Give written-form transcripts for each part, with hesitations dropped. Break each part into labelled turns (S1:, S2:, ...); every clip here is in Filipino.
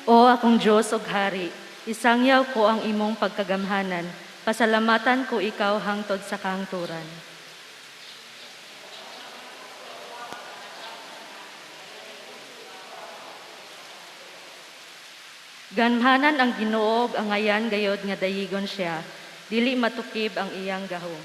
S1: O akong Diyos ug Hari, isangyaw ko ang imong pagkagamhanan, pasalamatan ko ikaw hangtod sa kahangturan. Ganhanan ang Ginoo ang ngayan gayod nga dayigon siya, dili matukib ang iyang gahom.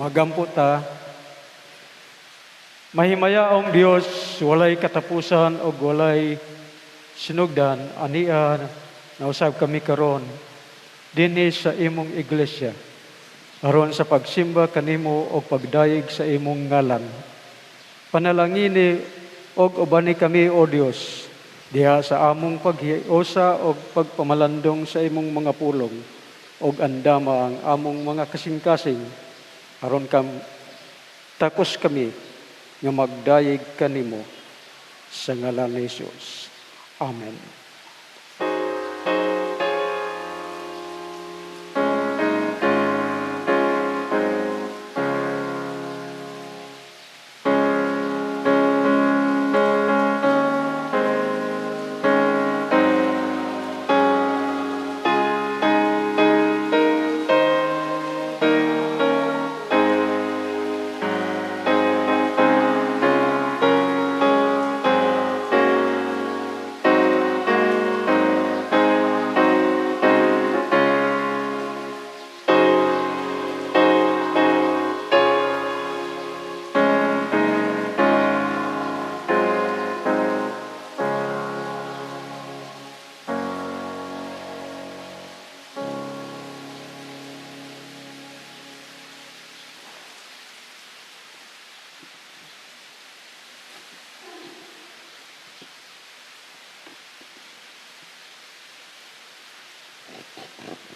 S2: Magampo ta. Mahimayaong Dios, walay katapusan o walay sinugdan, anian, nausab kami karon dinhi sa imong iglesia, aron sa pagsimba kanimo o pagdayeg sa imong ngalan. Panalangini og ubani kami, O Dios, diha sa among paghiusa o pagpamalandong sa imong mga pulong, og andama ang among mga kasing-kasing, aron takos kami nga magdayeg kanimo sa ngalan ni Jesus. Amen.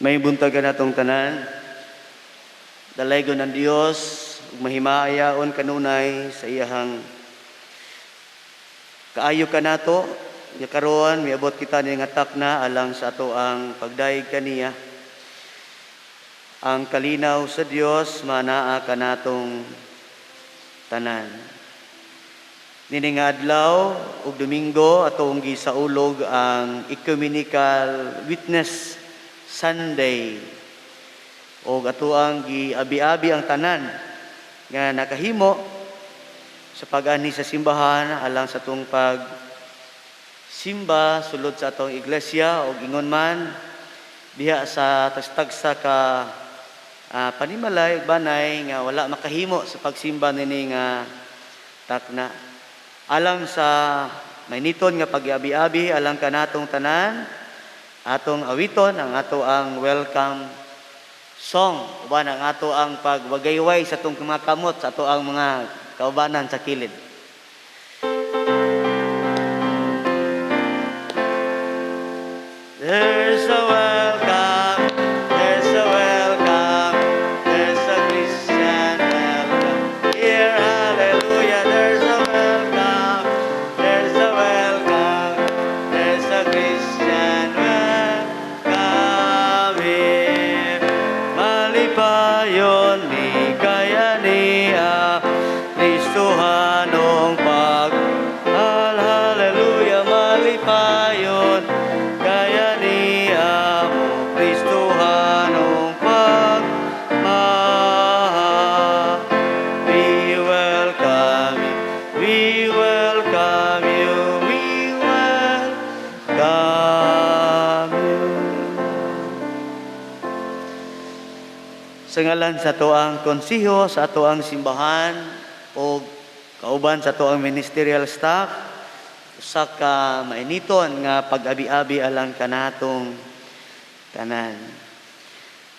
S3: May buntagan natong tanan, dalaygon ng Dios, ug mahimayaon kanunay sa iyahang kaayo kanato, ya karon miabot kita ni nga takna alang sa ato ang pagdayeg kaniya. Ang kalinaw sa Dios manaa kanatong tanan. Nini nga adlaw ug Domingo atong gisaulog ang Ecumenical Witness Sunday, o ato ang giabi-abi ang tanan nga nakahimo sa pag-ani sa simbahan alang sa atong pag simba sulod sa atong iglesia o ingon man diha sa tagsa ka panimalay ug banay nga wala makahimo sa pagsimba nini nga takna. Alang sa mainiton nga pag-abi-abi alang kanatong tanan, atong awiton ang ato ang welcome song, uban ang ato ang pagwagayway sa atong mga kamot sa ato ang mga kaubanan sa kilid. There's a welcome, there's a welcome, there's a Christian welcome here, hallelujah. There's a welcome, there's a welcome, there's a Christian welcome here. Malipayon ni kaya niya, Kristohanong hallelujah, malipayon kaya niya mo, Kristohanong pagmahal. We welcome you, we welcome you, we welcome you. Sa ngalan sa toang konsiho, sa toang simbahan, o kauban sa toang ministerial staff, usa ka mainiton nga pag-abi-abi alang kanatong tanan.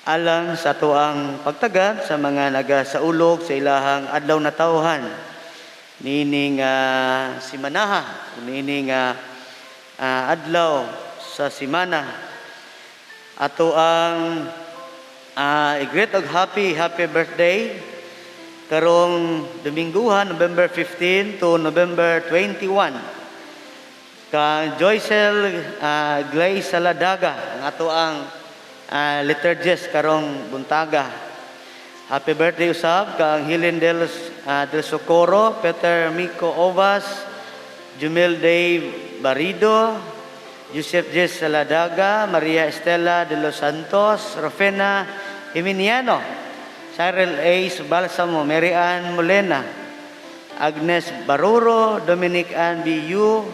S3: Alang sa toang pagtagad sa mga nagasaulog sa ilahang adlaw na tawhan, nining simanaha, nining adlaw sa simana, ato ang i-greet og happy birthday karong Dominguhan, November 15 to November 21. Ka Joycel Glay Saladaga, ang ato ang liturgist karong buntaga. Happy birthday usab kang Helen del Socorro, Peter Mico Ovas, Jumel Day Barido, Joseph J. Saladaga, Maria Estela de los Santos, Rofena Eminiano, Cyril A. Balsamo, Mary Ann Molena, Agnes Baruro, Dominic Ann B.U.,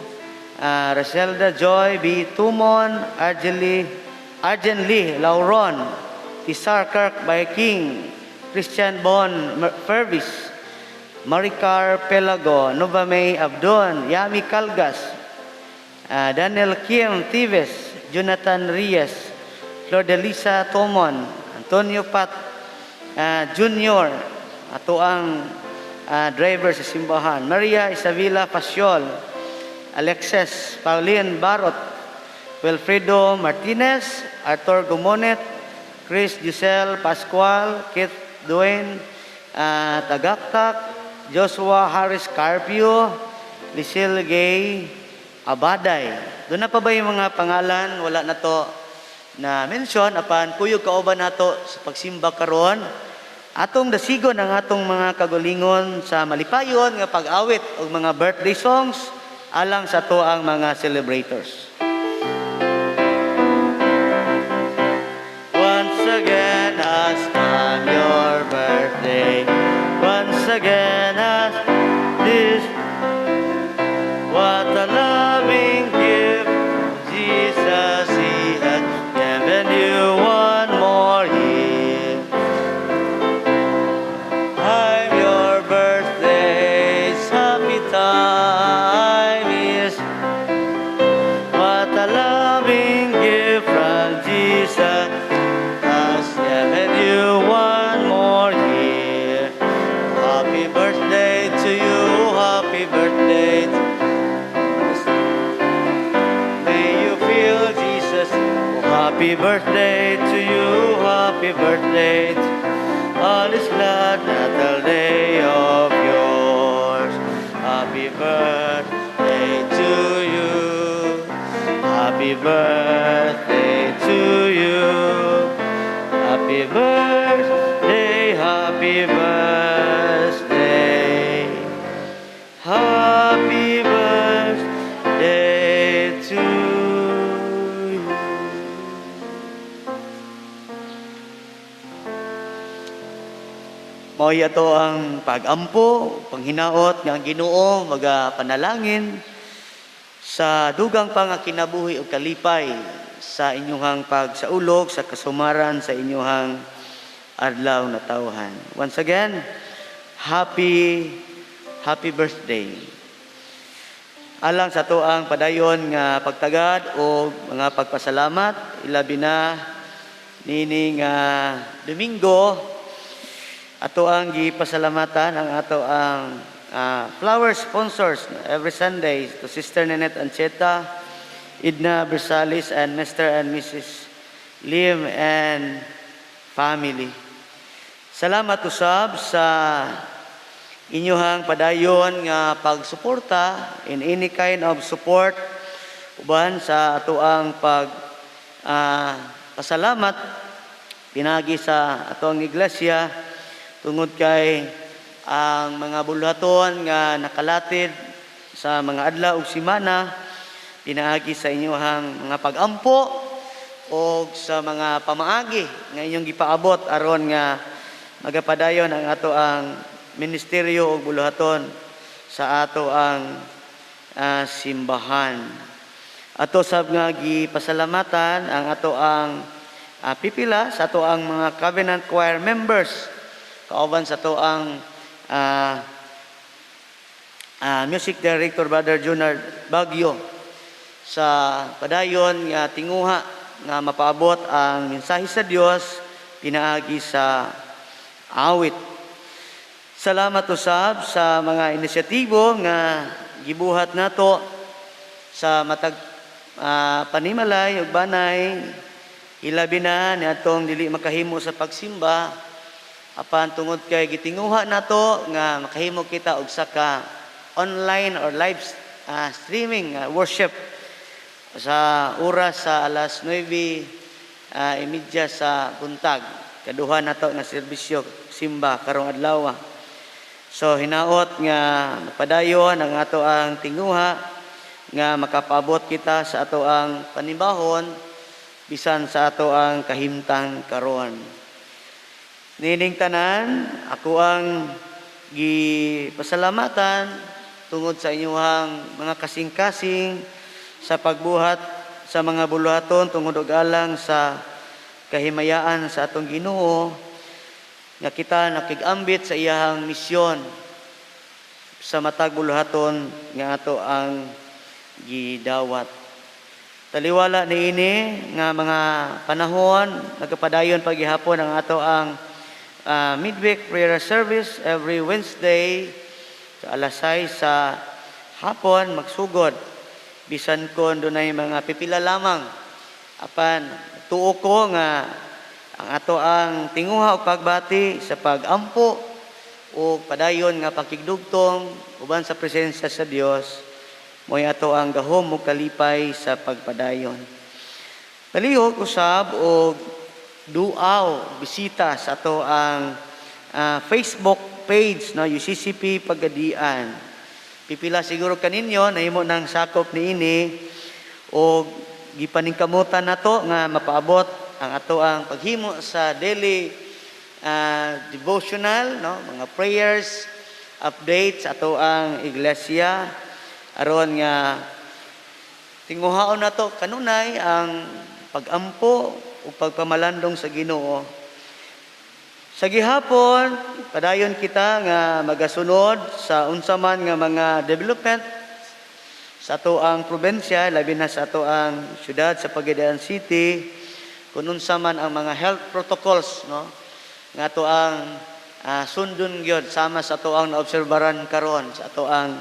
S3: Raselda Joy B. Tumon, Arjen Lee Lauron, Tisar Kirk by King, Christian Bon Fervis, Maricar Pelago, Nova May Abdon, Yami Calgas, Daniel Kim Tives, Jonathan Reyes, Flordelisa Tomon, Antonio Pat Junior, ato ang driver sa simbahan, Maria Isabela Pasiol, Alexis Pauline Barot, Wilfredo Martinez, Arthur Gumonet, Chris Giselle Pascual, Keith Dwayne Tagaktak, Joshua Harris Carpio, Lucille Gay Abaday. Doon na pa ba yung mga pangalan? Wala na to na mention. Apan kuyog kauban nato sa pagsimba karon. Atong dasigon ang atong mga kagulingon sa malipayon nga pag-awit o mga birthday songs alang sa to ang mga celebrators. Once again has come your birthday. Once again has this. What a loving gift, Jesus, He has given you one more year. I'm your birthday, happy time is. What a loving gift from Jesus has given you one more year. Happy birthday to you, happy birthday to happy birthday to you, happy birthday on this glad natal day of yours. Happy birthday to you, happy birthday to you, happy birthday, happy birthday, happy birthday to you. Mao ato ang pag-ampo, panghinaot nga ang Ginoo magapanalangin sa dugang pa nga kinabuhi o kalipay sa inyong pagsaulog sa kasumaran sa inyong adlaw na tawhan. Once again, happy birthday. Alang sa to ang padayon nga pagtagad o mga pagpasalamat, ilabi na nining Domingo, ato ang gipasalamatan ang ato ang flower sponsors every Sunday to Sister Nanette Ancheta, Edna Bersalis, and Mr. and Mrs. Lim and family. Salamat usab sa inyong padayon nga pagsuporta in any kind of support uban sa ato ang pasalamat pinagi sa ato ang iglesia tungod kay ang mga buluhaton nga nakalatid sa mga adlaw ug semana pinaagi sa inyong mga pag-ampo o sa mga pamaagi nga inyong gipaabot aron nga magapadayon ang ato ang ministeryo o buluhaton sa ato ang simbahan. Ato sab nga gipasalamatan ang ato ang pipila sa ato ang mga covenant choir members kauban sa to ang music director Brother Junard Bagyo sa padayon nga tinguha nga mapaabot ang mensahe sa Dios pinaagi sa awit. Salamat usab sa mga inisyatibo nga gibuhat nato sa matag panimalay ug banay ilabi na niadtong dili makahimo sa pagsimba. Apan tungod kay gitinguha nato nga makahimo kita og saka online or live streaming worship sa oras sa alas 9 imidya sa buntag. Kaduha nato nga serbisyo simba karong adlaw. So hinaot nga padayon ang ato ang tinguha nga makapaabot kita sa ato ang panibahon bisan sa ato ang kahimtang karon. Nining tanan, ako ang gipasalamatan tungod sa inyong mga kasing-kasing sa pagbuhat sa mga buluhaton tungod og alang sa kahimayaan sa atong Ginoo nga kita nakigambit sa iyang misyon sa matag buluhaton nga ato ang gidawat. Taliwala niini nga mga panahon nagapadayon paghihapon ang ato ang midweek prayer service every Wednesday sa alas 6 sa hapon magsugod bisan kon dunay mga pipila lamang apan tuo ko nga ang ato ang tinguha o pagbati sa pagampo o padayon nga pakigdugtong uban sa presensya sa Dios mo'y ato ang gahom ug kalipay sa pagpadayon. Palihog usab og duaw bisita sa ato ang Facebook page no UCCP Pagadian. Pipila siguro kaninyo nahimo nang sakop niini og gipaningkamutan nato nga mapaabot ang ato ang paghimo sa daily devotional no mga prayers updates ato ang iglesia aron nga tinguhaon nato kanunay ang pagampo o pagpamalandong sa Ginoo. Sa gihapon, padayon kita nga magasunod sa unsa man nga mga development sa ato ang probensya, labi na sa ato ang syudad sa Pagadian City, kung unsa man ang mga health protocols, no? Nga ato ang sundon gyud sama sa ato ang naobserbaran karon sa ato ang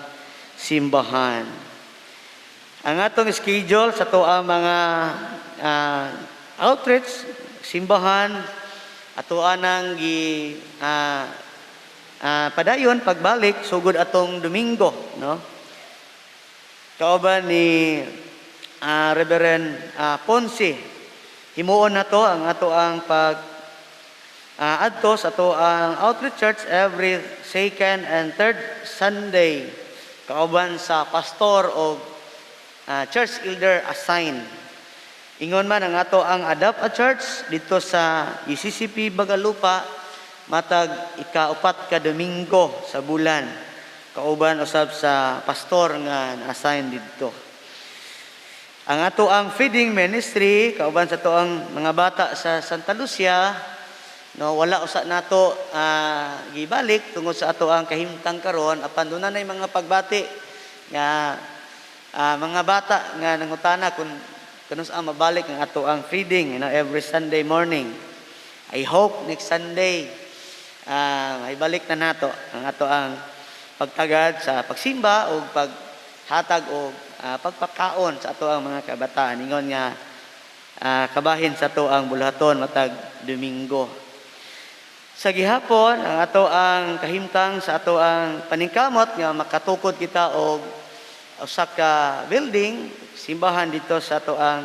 S3: simbahan. Ang atong schedule sa ato ang mga outreach, simbahan, ato anang padayon pagbalik sugod atong Domingo no kauban ni Reverend Ponce himuon nato ang ato ang pag adto sa ato ang outreach church every second and third Sunday kauban sa pastor o church elder assigned. Ingon man ang ato ang Adapt a Church dito sa UCCP Bagalupa matag ika-4 ka Domingo sa bulan. Kauban usab sa pastor nga na-assign dito. Ang ato ang feeding ministry kauban sa ato ang mga bata sa Santa Lucia no wala usa nato gibalik tungod sa ato ang kahimtang karon apan dunay mga pagbati nga mga bata nga nangutana kung kanus ang mabalik ang ato ang feeding every Sunday morning. I hope next Sunday ay balik na nato ang ato ang pagtagad sa pagsimba o paghatag o pagpakaon sa ato ang mga kabataan. Ingon nga kabahin sa ato ang bulaton matag Domingo. Sa gihapon ang ato ang kahimtang sa ato ang paningkamot nga makatukod kita og usa ka building simbahan dito sa ato ang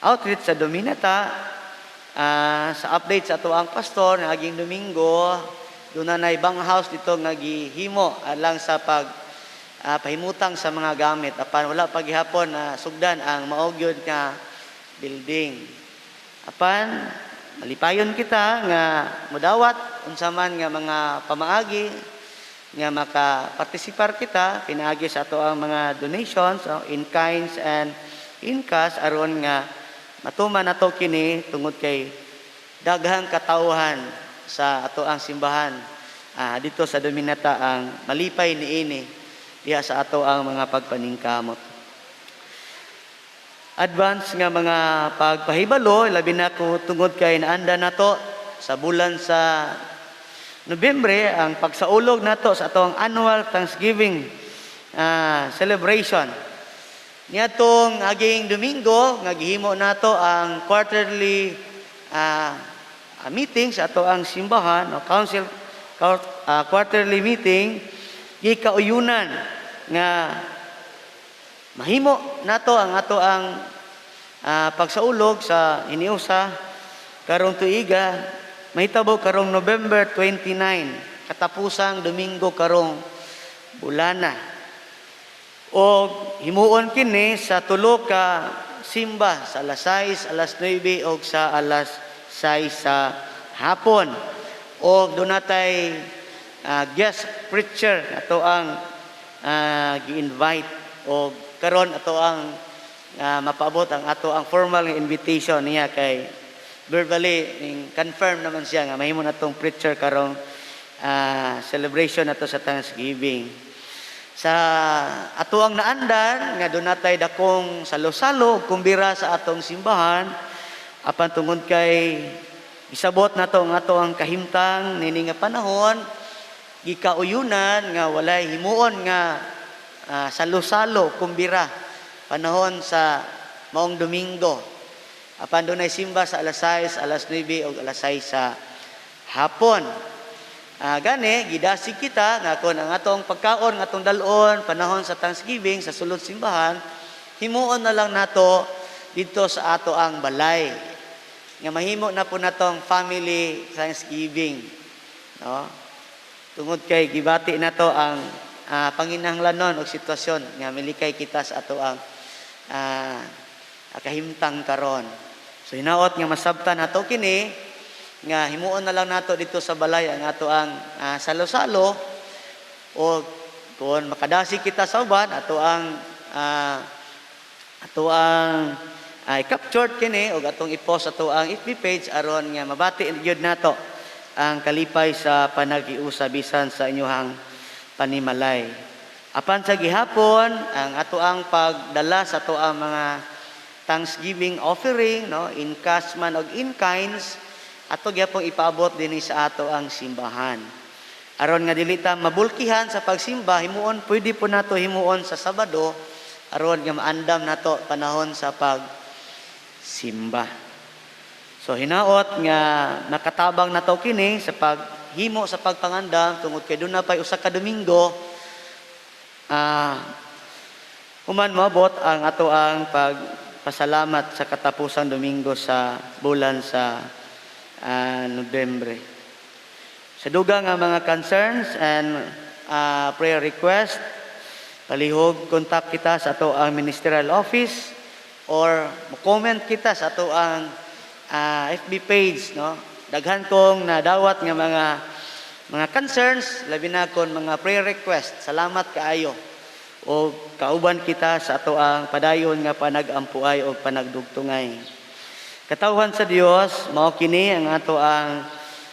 S3: outreach sa Dominata sa update sa ato ang pastor nga aging Domingo doon na ibang house dito nga gihimo alang sa pahimutang sa mga gamit apan wala pa gihapon na sugdan ang maogyod nga building apan malipayon kita nga modawat unsa man nga mga pamaagi nga makapartisipar kita pinaagi sa ato ang mga donations in kinds and in cash aron nga matuman nato kini tungod kay daghang katawhan sa ato ang simbahan dito sa Dominata ang malipay niini diha sa ato ang mga pagpaningkamot. Advance nga mga pagpahibalo labi na ko tungod kay naanda nato sa bulan sa Nobyembre ang pagsaulog nato sa atong annual Thanksgiving celebration. Niadtong aging Domingo nga gihimo nato ang quarterly meeting sa ato ang simbahan o council quarterly meeting gikauyunan nga mahimo nato ang ato ang pagsaulog sa iniusa karong tuiga mahitabo karong November 29 katapusang Domingo karong bulana. O himuon kini sa tulo ka simba sa alas 6, alas 9 o sa alas 6 sa hapon. O dunatay guest preacher ato ang gi-invite o karon ato ang mapaabot ang ato ang formal nga invitation niya kay verbally confirm naman siya nga mahimo natong preacher karong celebration nato sa Thanksgiving. Sa ato ang naandan nga dunatay dakong salo-salo kumbira sa atong simbahan apan tungod kay isabot nato ang ato ang kahimtang nini nga panahon gikauyunan nga walay himuon nga salo-salo kumbira panahon sa maong Domingo. Apan dunay simba sa alas 6, alas 9 o alas 6 sa hapon. Gani gidasig kita nga kon ang atong pagkaon nga atong dalon panahon sa Thanksgiving sa sulod simbahan himuon na lang nato dito sa ato ang balay nga mahimo na po natong family Thanksgiving, no? Tungod kay gibati nato ang panginahanglanon og sitwasyon nga milikay kita sa ato ang kahimtang karon. So hinaot nga masabtan nato kini nga himuon na lang nato dito sa balay ang ato ang salo-salo o kung makadasi kita sa uban ato ang i-capture kini o atong i-post ato ang FB page aron nga mabati gyud nato ang kalipay sa panagiusa bisan sa inyohang panimalay. Apan sa gihapon ang ato ang pagdala sa ato ang mga Thanksgiving offering, no, in cash man og in kinds ato gyapon ipaabot dinhi sa ato ang simbahan. Aron nga dili ta mabulkihan sa pagsimba, himuon pwede po nato himuon sa Sabado aron nga maandam nato panahon sa pagsimba. So hinaot nga nakatabang nato kini sa paghimo sa pagpangandam tungod kay dunay pay usa ka Domingo human moabot ang ato ang pagpasalamat sa katapusang Domingo sa bulan sa Nobyembre. Sa dugang nga mga concerns and prayer request, palihog kontak kita sa ato ang ministerial office or comment kita sa ato ang FB page, no? Daghan kong nadawat nga mga concerns, labi na kon mga prayer request. Salamat kaayo. O kauban kita sa ato ang padayon nga panagampuay o panagdugtungay. Katawhan sa Dios, mao kini ang ato ang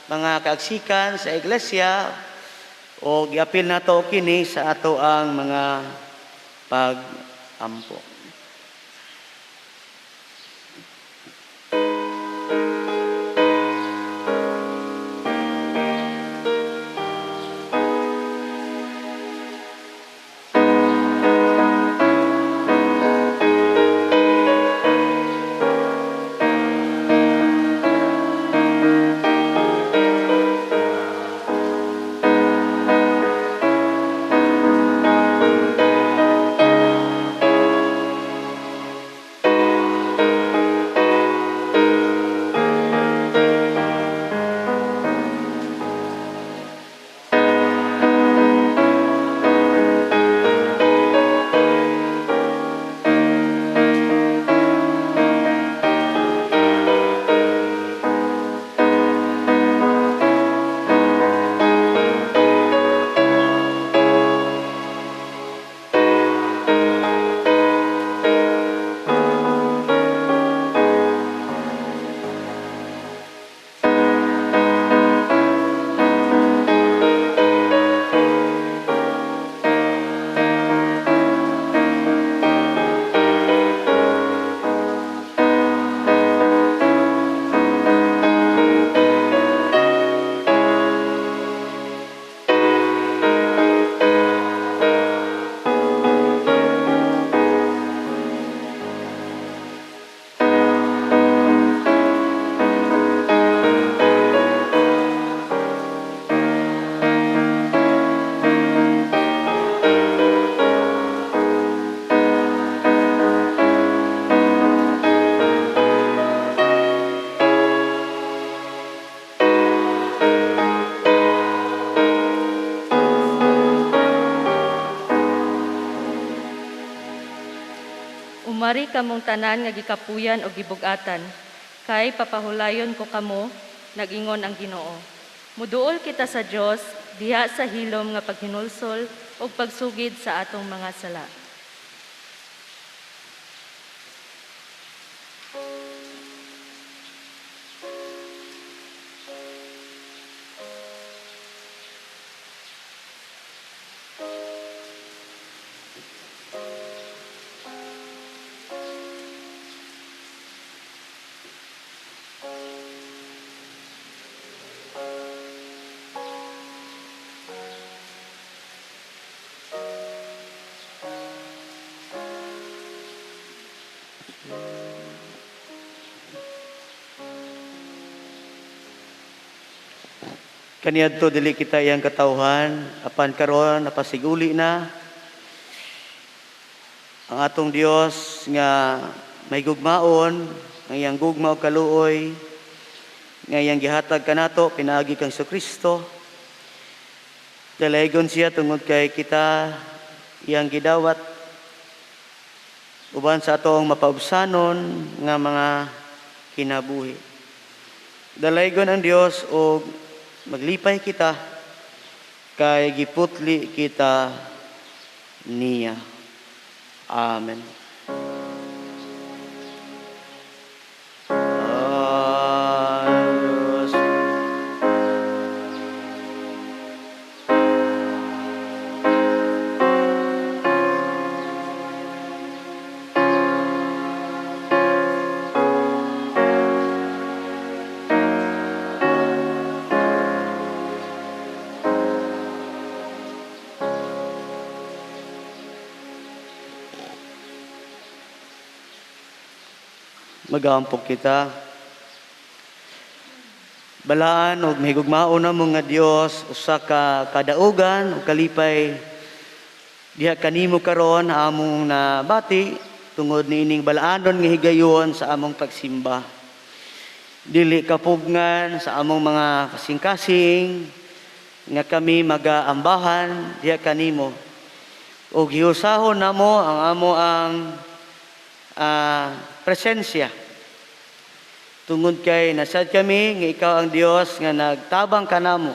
S3: mga kaagsikan sa iglesia o giapil nato kini sa ato ang mga pag-ampo.
S1: Sumari kamong tanan nga gikapuyan o gibugatan, kay papahulayon ko kamo, nagingon ang Ginoo. Muduol kita sa Dios diha sa hilom nga paghinulsol o pagsugid sa atong mga sala.
S3: Kaniadto dili kita iyang katawhan, apan karon napasiguli na ang atong Dios nga may gugmaon, nga iyang gugma o kaluoy, nga iyang gihatag kanato pinaagi kang Kristo. Dalaygon siya tungod kay kita iyang gidawat uban sa atong mapaubsanon nga mga kinabuhi. Dalaygon ang Dios o maglipay kita kay giputli kita niya. Amen. Diyos. Magampog kita. Balaan og mahigugmaon na mo nga Dios usa ka kadaugan o kalipay diha kanimo karon among nabati tungod niining balaanon nga higayon sa among pagsimba. Dili kapugngan sa among mga kasing-kasing nga kami magaambahan diha kanimo. Og hiusahon namo ang amo ang presensya. Tungod kay nasad kami nga ikaw ang Dios nga nagtabang kanamo.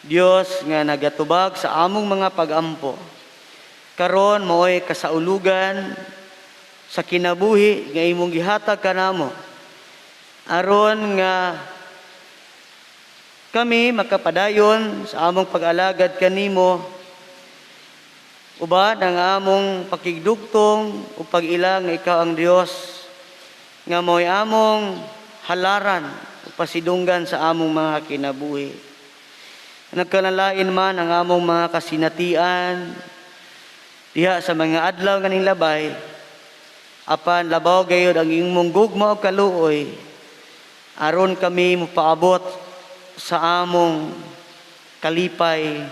S3: Dios nga nagatubag sa among mga pagampo. Karon mo'y kasaulugan sa kinabuhi nga imong gihatag kanamo. Aron nga kami makapadayon sa among pag-alagad kanimo uban ang among pakigdugtong o pag-ilang nga ikaw ang Dios nga mo'y among halaran o pasidunggan sa among mga kinabuhi. Nagkanalain man ang among mga kasinatian diha sa mga adlaw nganing labay, apan labaw gayud ang imong gugma o kaluoy aron kami mopaabot sa among kalipay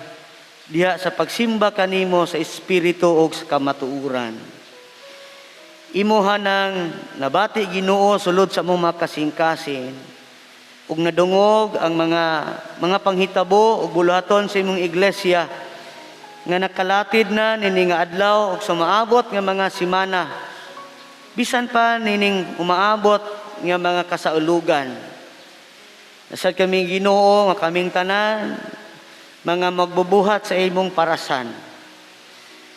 S3: diha sa pagsimba kanimo sa espiritu ug sa kamatuoran. Imuha nang nabati Ginoo sulod sa among mga kasing-kasing ug nadungog ang mga panghitabo ug buluhaton sa imong iglesia nga nakalatid na nining nga adlaw ug sumaabot nga mga semana bisan pa nining umaabot nga mga kasaulugan. Nasad kami Ginoo nga kaming tanan mga magbubuhat sa imong parasan.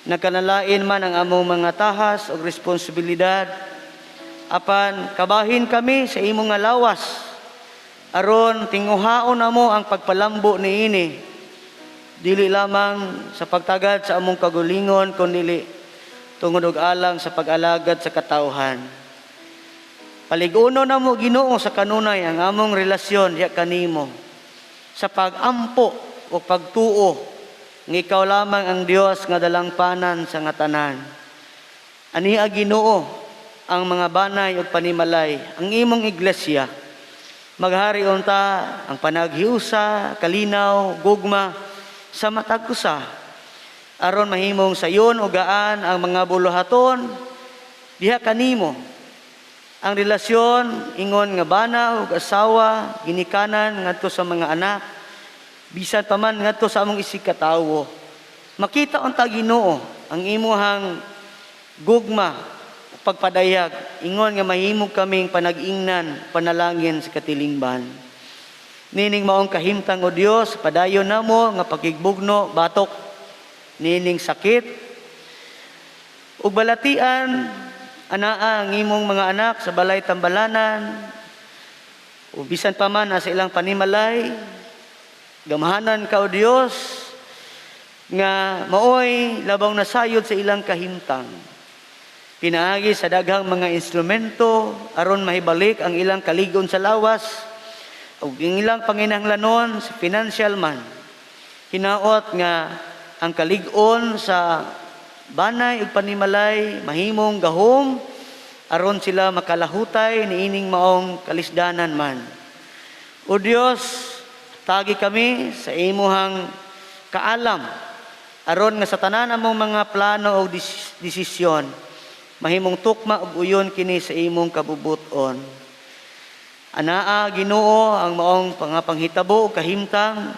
S3: Nagkanalain man ang among mga tahas o responsibilidad, apan kabahin kami sa imong nga lawas, aron tinguhaon namo ang pagpalambo niini, dili lamang sa pagtagad sa among kagulingon, kundi tungod og alang sa pag-alagad sa katawhan. Paliguno namo Ginoo sa kanunay ang among relasyon diha kanimo, sa pag-ampo o pagtuo nga ikaw lamang ang Dios nga dalangpanan sa nga tanan. Aniha Ginoo ang mga banay ug panimalay, ang imong iglesia. Maghari unta ang panaghiusa, kalinaw, gugma sa matag usa. Aron mahimong sayon o gaan ang mga buluhaton diha kanimo. Ang relasyon ingon nga bana ug asawa ginikanan ngadto sa mga anak bisan pa man ngadto sa among isikatawo. Makita unta Ginoo ang imuhang gugma, pagpadayag, ingon nga mahimog kaming panag-ingnan, panalangin sa katilingban. Nining maong kahimtang o Dios, padayon namo nga pakigbugno, batok, nining sakit, ug balatian, anaa ang imong mga anak sa balay tambalanan, o bisan pa man sa ilang panimalay, gamahanan ka o Dios, nga maoy labaw na sayod sa ilang kahimtang. Pinaagi sa daghang mga instrumento aron mahibalik ang ilang kaligon sa lawas ug ang ilang panginahanglanon sa financial man. Hinaot nga ang kalig-on sa banay ug panimalay mahimong gahom aron sila makalahutay niining maong kalisdanan man. O Dios, tagi kami sa imuhang kaalam aron nga sa tanan among mga plano o desisyon mahimong tukma ug uyon kini sa imong kabubuton. Anaa Ginoo ang maong panghitabo ug kahimtang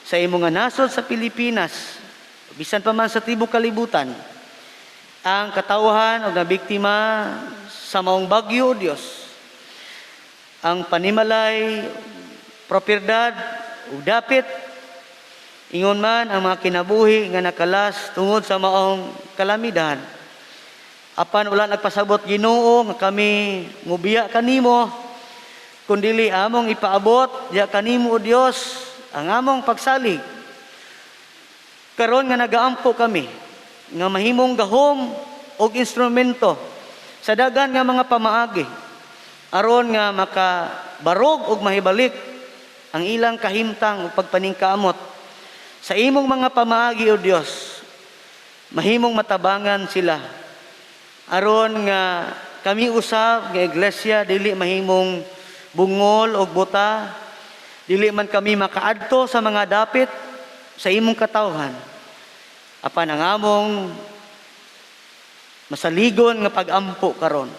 S3: sa imong nga nasod sa Pilipinas, bisan pa man sa tibok kalibutan, ang katawhan ug nabiktima sa maong bagyo, o Dios. Ang panimalay, propiedad ug dapit, ingon man ang mga kinabuhi nga nakalas tungod sa maong kalamidad. Apan wala nagpasabot Ginoo nga kami mubiya kanimo, kundili among ipaabot diya kanimo o Dios ang among pagsalig. Karon nga nagaampo kami nga mahimong gahom og instrumento sa dagan nga mga pamaagi aron nga makabarog og mahibalik ang ilang kahimtang ug pagpaningkamot sa imong mga pamaagi o Dios. Mahimong matabangan sila aron nga kami usab nga iglesia dili mahimong bungol og buta, dili man kami makaadto sa mga dapit sa imong katawhan. Apan ang among masaligon nga pag-ampo karon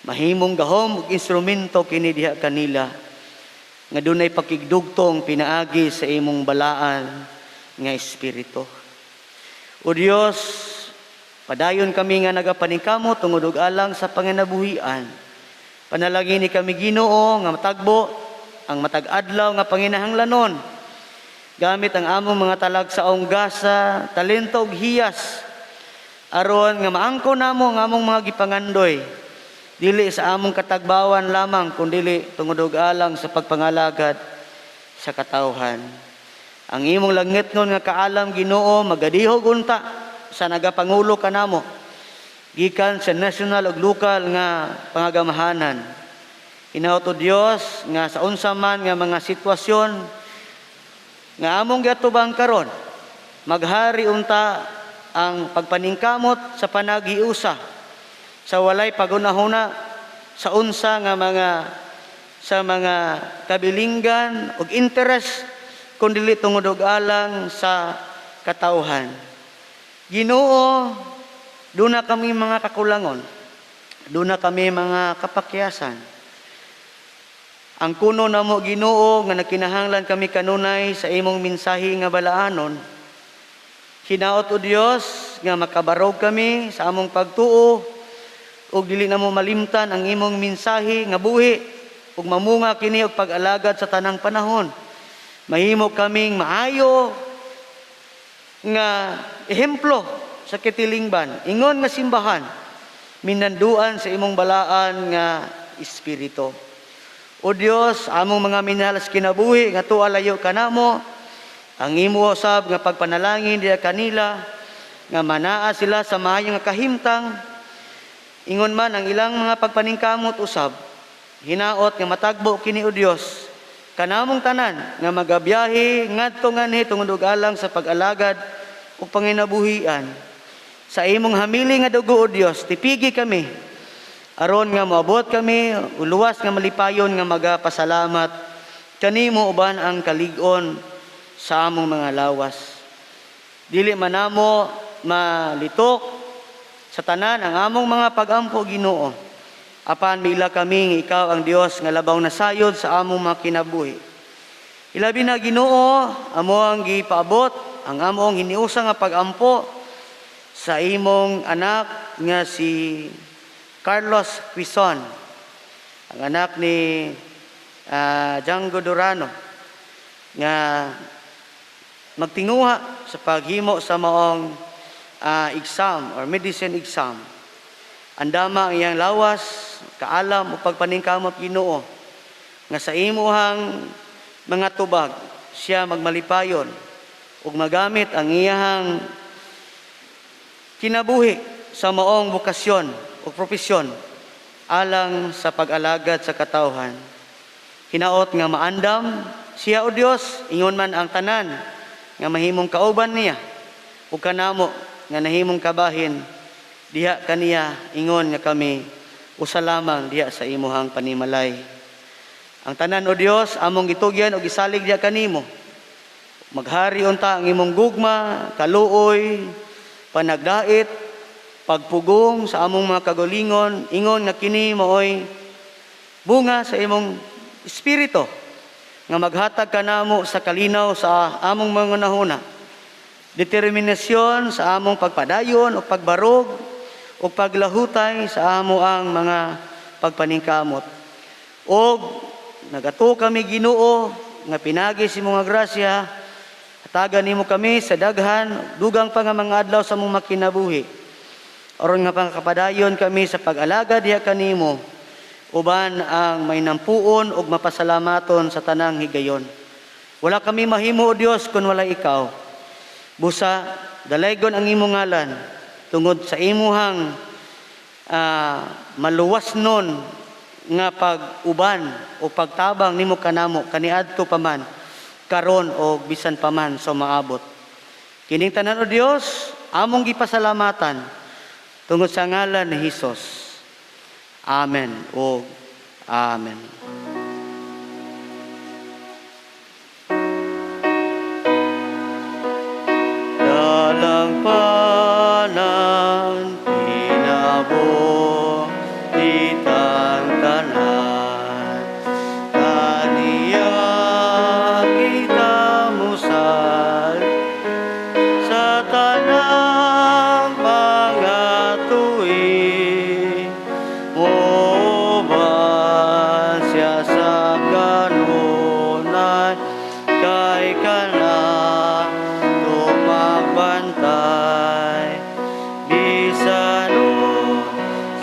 S3: mahimong gahom ug instrumento kini diha kanila nga dunay pakigdugtong pinaagi sa imong balaan nga espiritu. O Dios, padayon kami nga nagapaningkamot tungod og alang sa panginabuhian. Panalangin ni kami Ginoo nga matagbo ang matag-adlaw nga panginahanglanon gamit ang among mga talagsaong gasa, talento ug hiyas aron nga maangko namo ang among mga gipangandoy dili sa among katagbawan lamang kundi tungod og alang sa pagpangalagad sa katawhan. Ang imong langitnon nga kaalam Ginoo magadihog unta sa nagapangulo kanamo gikan sa national ug lokal nga pangagamahanan. Hinaot o Dios nga sa unsa man nga mga sitwasyon nga among giatubang karon maghari unta ang pagpaningkamot sa panagiusa sa walay pagunahuna sa unsa nga mga kabilinggan ug interes kundi tungod og alang sa katawhan. Ginoo, duna kami mga kakulangon, duna kami mga kapakyasan. Ang kuno namo Ginoo nga nakinahanglan kami kanunay sa imong mensahe nga balaanon. Hinaot o Dios nga makabarog kami sa among pagtuo ug dili namo malimtan ang imong mensahe nga buhi ug mamunga kini og pag-alagad sa tanang panahon. Mahimo kaming maayo nga ehemplo sa kitilingban, ingon nga simbahan, minanduan sa imong balaan nga espiritu. O Dios, among mga minalas kinabuhi nga tuwa layo kanamo, ang imo usab nga pagpanalangin diha kanila nga manaa sila sa maayo nga kahimtang, ingon man ang ilang mga pagpaningkamot usab, hinaot nga matagbo kini o Dios kanamong tanan nga magabiyahe ngadto nganhi tungod og alang sa pag-alagad ug panginabuhian sa imong hamili nga dugo o Dios. Tipigi kami aron nga moabot kami uluwas nga malipayon nga magapasalamat kanimo uban ang kalig-on sa among mga lawas. Dili man namo malitok sa tanan ang among mga pag-ampo Ginoo. Apan mila kami nga ikaw ang Dios nga labaw na sayod sa among mga kinabuhi. Ilabi na Ginoo, amo ang gipaabot ang among hiniusa nga pag-ampo sa imong anak nga si Carlos Quizon, ang anak ni Django Durano, nga magtinguha sa paghimo sa maong exam or medicine exam. Andama ang iyang lawas, kaalam o pagpaningkamot Ginoo, nga sa imuhang mga tubag siya magmalipayon ug magamit ang iyang kinabuhi sa maong bokasyon o profesyon alang sa pag-alagad sa katawhan. Hinaot nga maandam siya o Dios, ingon man ang tanan nga mahimong kauban niya ug kanamo nga nahimong kabahin diha kaniya, ingon nga kami usa lamang diha sa imuhang panimalay. Ang tanan o Dios among gitugyan o gisalig diha kanimo. Maghari unta ang imong gugma, kaluoy, panagdait, pagpugong sa among mga kagulingon, ingon nga kini maoy bunga sa imong espiritu nga maghatag kanamo sa kalinaw sa among mga nahuna, determinasyon sa among pagpadayon o pagbarog o paglahutay sa amo ang mga pagpaningkamot. O nagato kami Ginoo nga pinagi si mga grasya, hatagan nimo kami sa daghan dugang pa nga mga adlaw sa among makinabuhi. Aron nga pangkapadayon kami sa pag-alaga diha kanimo, uban ang may nampuon ug mapasalamaton sa tanang higayon. Wala kami mahimo o Dios kun wala ikaw. Busa dalaygon ang imong ngalan tungod sa imuhang maluwas nun nga pag-uban o pagtabang nimo kanamo kaniadto paman karon o bisan paman sa maabot. Kining tanan o Dios among gipasalamatan tungod sa ngalan ni Hesus. Amen o Amen. Dalang panan pinabo itang tanan, kaniya kita musal sa tanang pangatuwi mo ba siya sa kanunay kay kana tumagbantay bisan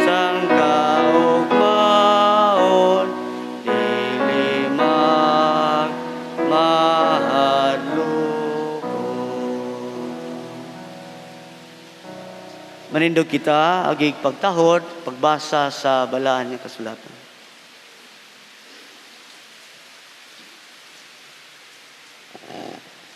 S3: sang kaugmaon dili mahadloko. Manindog kita agig pagtahod, pagbasa sa balaan nga kasulatan.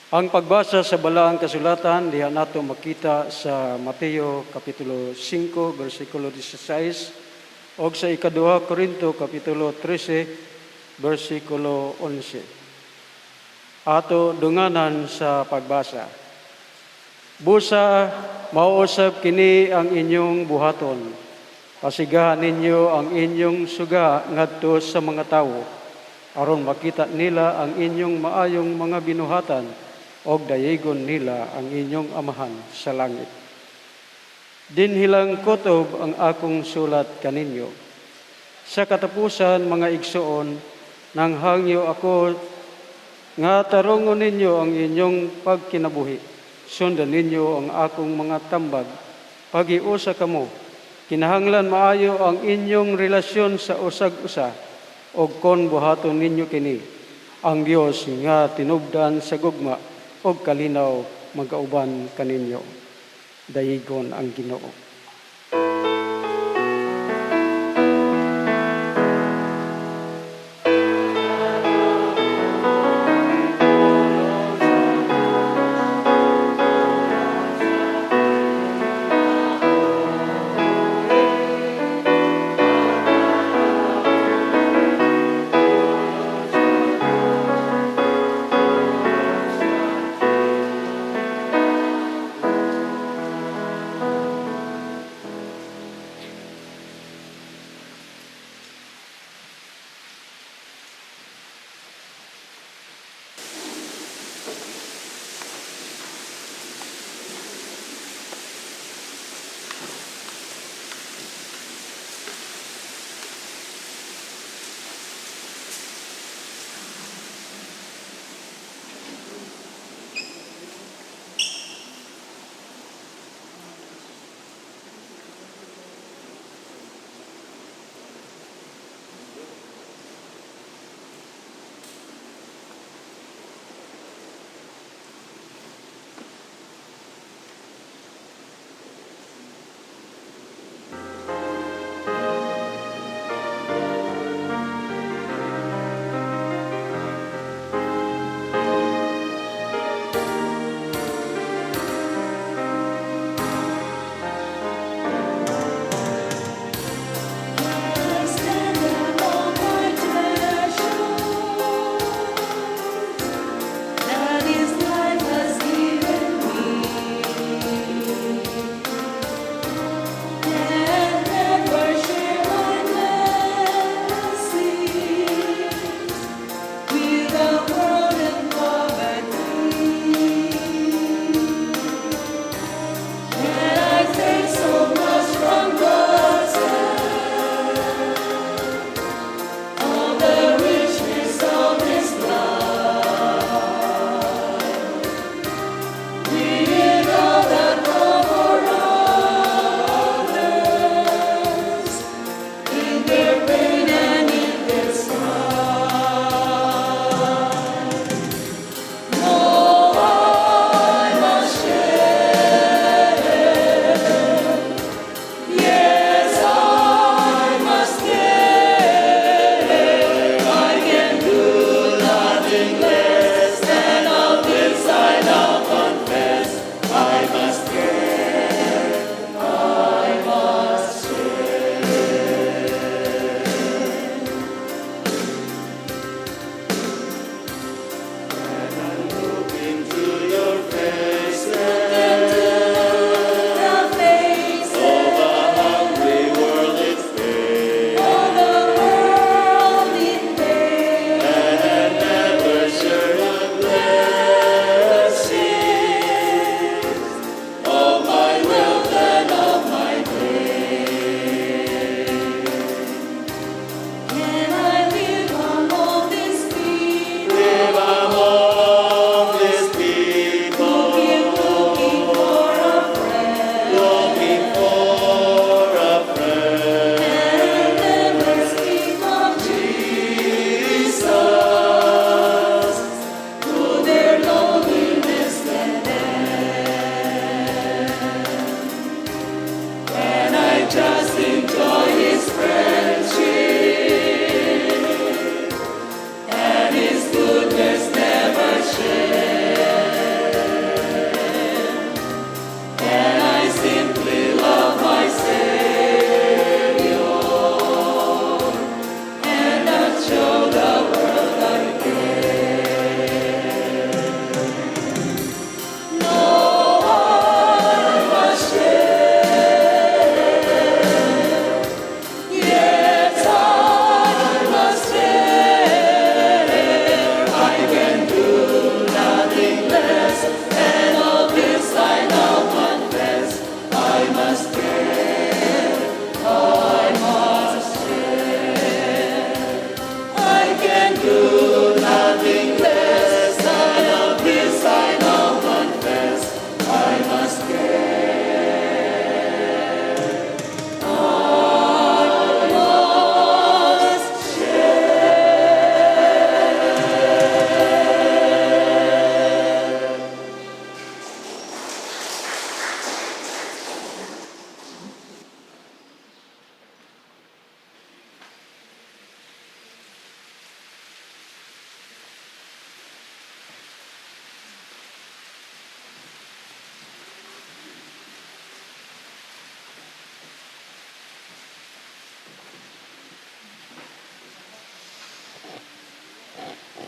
S2: Ang pagbasa sa balaang kasulatan diha nato makita sa Mateo kapitulo 5 bersikulo 16 og sa ikaduha Korinto kapitulo 13 bersikulo 11. Ato dunganan sa pagbasa. Busa mauusab kini ang inyong buhaton. Pasigahan ninyo ang inyong suga ngadto sa mga tawo aron makita nila ang inyong maayong mga binuhatan og dayegon nila ang inyong amahan sa langit. Dinhilang kutob ang akong sulat kaninyo. Sa katapusan mga igsoon, nang hangyo ako nga tarungon ninyo ang inyong pagkinabuhi. Sundan ninyo ang akong mga tambag. Pag-iusa kamo, kinahanglan maayo ang inyong relasyon sa usag-usa og kon buhaton ninyo kini. Ang Dios nga tinubdan sa gugma og kalinaw magauban kaninyo. Dayigon ang Ginoo.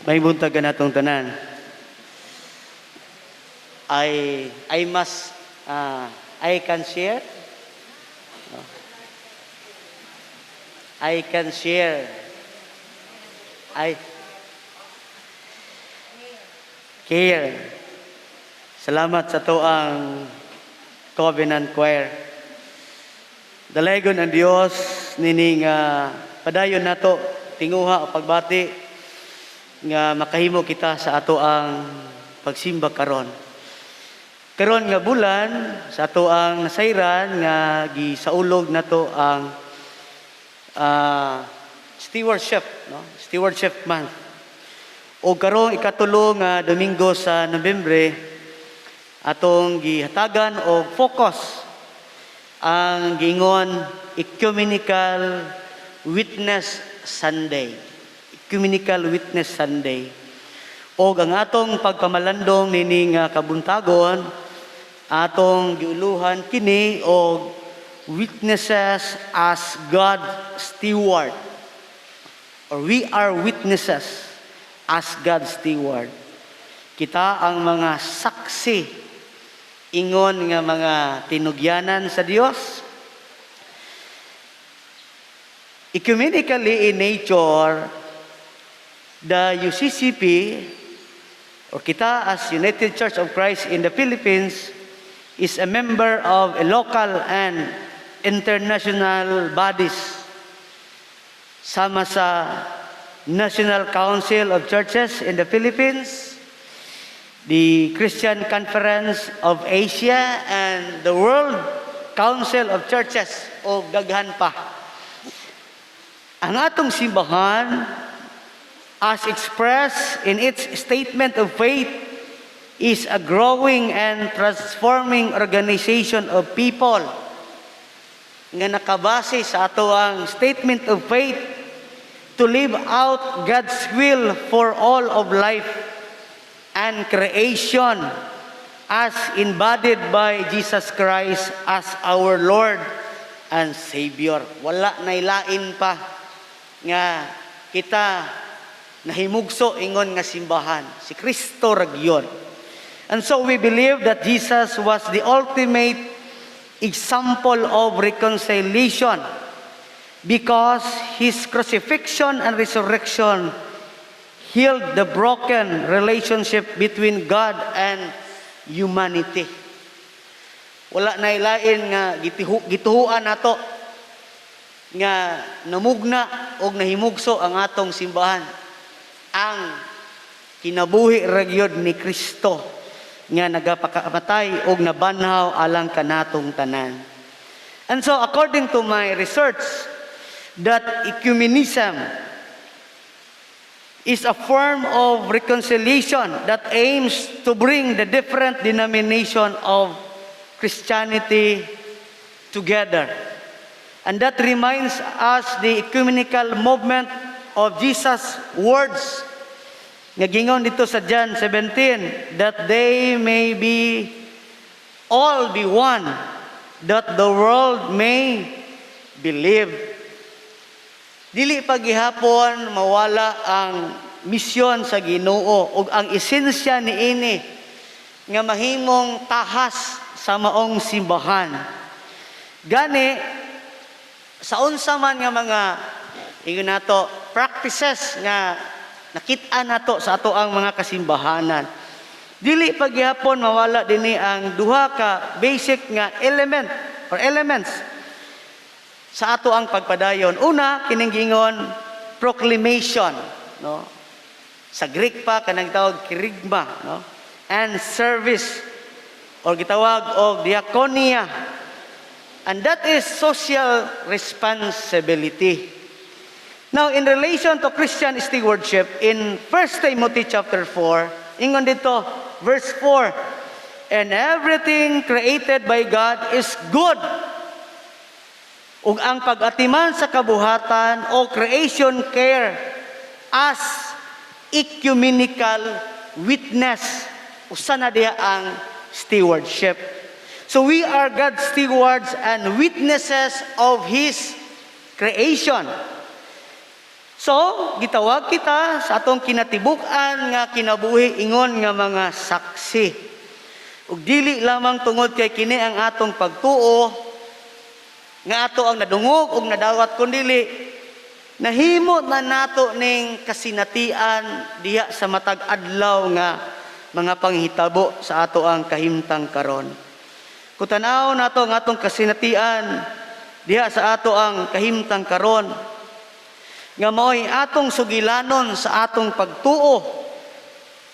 S3: May buntagan natong tanan. I must, I can share. I can share. I care. Salamat sa to ang Covenant Choir. Dalaygon ang Dios nining padayon nato tinguha o pagbati nga makahimo kita sa ato ang pagsimba karon. Karon nga bulan sa ato ang nasayran nga gisaulog nato ang stewardship, no? Stewardship month. O karong ikatulo nga Domingo sa Nobyembre atong gihatagan og focus ang gingon Ecumenical Witness Sunday. Ecumenical Witness Sunday. O ang atong pagpamalandong nining kabuntagon, atong giuluhan kini og witnesses as God steward. Or we are witnesses as God's steward. Kita ang mga saksi ingon nga mga tinugyanan sa Dios. Ecumenically in nature, the UCCP, or kita as United Church of Christ in the Philippines, is a member of a local and international bodies. Sama sa National Council of Churches in the Philippines, the Christian Conference of Asia, and the World Council of Churches, o daghan pa. Ang atong simbahan, as expressed in its statement of faith, is a growing and transforming organization of people nga nakabase sa ato ang statement of faith to live out God's will for all of life and creation as embodied by Jesus Christ as our Lord and Savior. Wala nailain pa nga kita nahimugso ingon nga simbahan. Si Kristo ragyon. And so we believe that Jesus was the ultimate example of reconciliation because His crucifixion and resurrection healed the broken relationship between God and humanity. Wala na ilain nga gituhuan nato nga namugna og nahimugso ang atong simbahan. Ang kinabuhi ragyod ni Kristo nga nagapakamatay og nabanhaw alang kanatong tanan. And so according to my research, that ecumenism is a form of reconciliation that aims to bring the different denomination of Christianity together. And that reminds us the ecumenical movement of Jesus' words nga gingon dito sa John 17, that they may be all be one, that the world may believe. Dili pagihapon mawala ang misyon sa Ginoo ug ang esensya niini nga mahimong tahas sa maong simbahan. Gani sa unsa man nga mga ingon nato practices nga nakit-an nato sa ato ang mga kasimbahanan, dili pagyapon mawala dinhi ang duha ka basic nga elements sa ato ang pagpadayon. Una, kining gingon proclamation, no? Sa Greek pa kanang tawag kerygma, no? And service, or gitawag og diakonia. And that is social responsibility. Now, in relation to Christian stewardship, in 1 Timothy chapter 4, ingon dito, verse 4, and everything created by God is good. Ug ang pag-atiman sa kabuhatan o creation care as ecumenical witness. Usa na diha ang stewardship. So we are God's stewards and witnesses of His creation. So, gitawag kita sa atong kinatibuk-an nga kinabuhi ingon nga mga saksi. Ug dili lamang tungod kay kini ang atong pagtuo nga ato ang nadungog ug nadawat kundi nahimo na nato ning kasinatian diha sa matag adlaw nga mga panghitabo sa ato ang kahimtang karon. Kung tanaw nato ang atong kasinatian diha sa ato ang kahimtang karon, nga mao'y atong sugilanon sa atong pagtuo.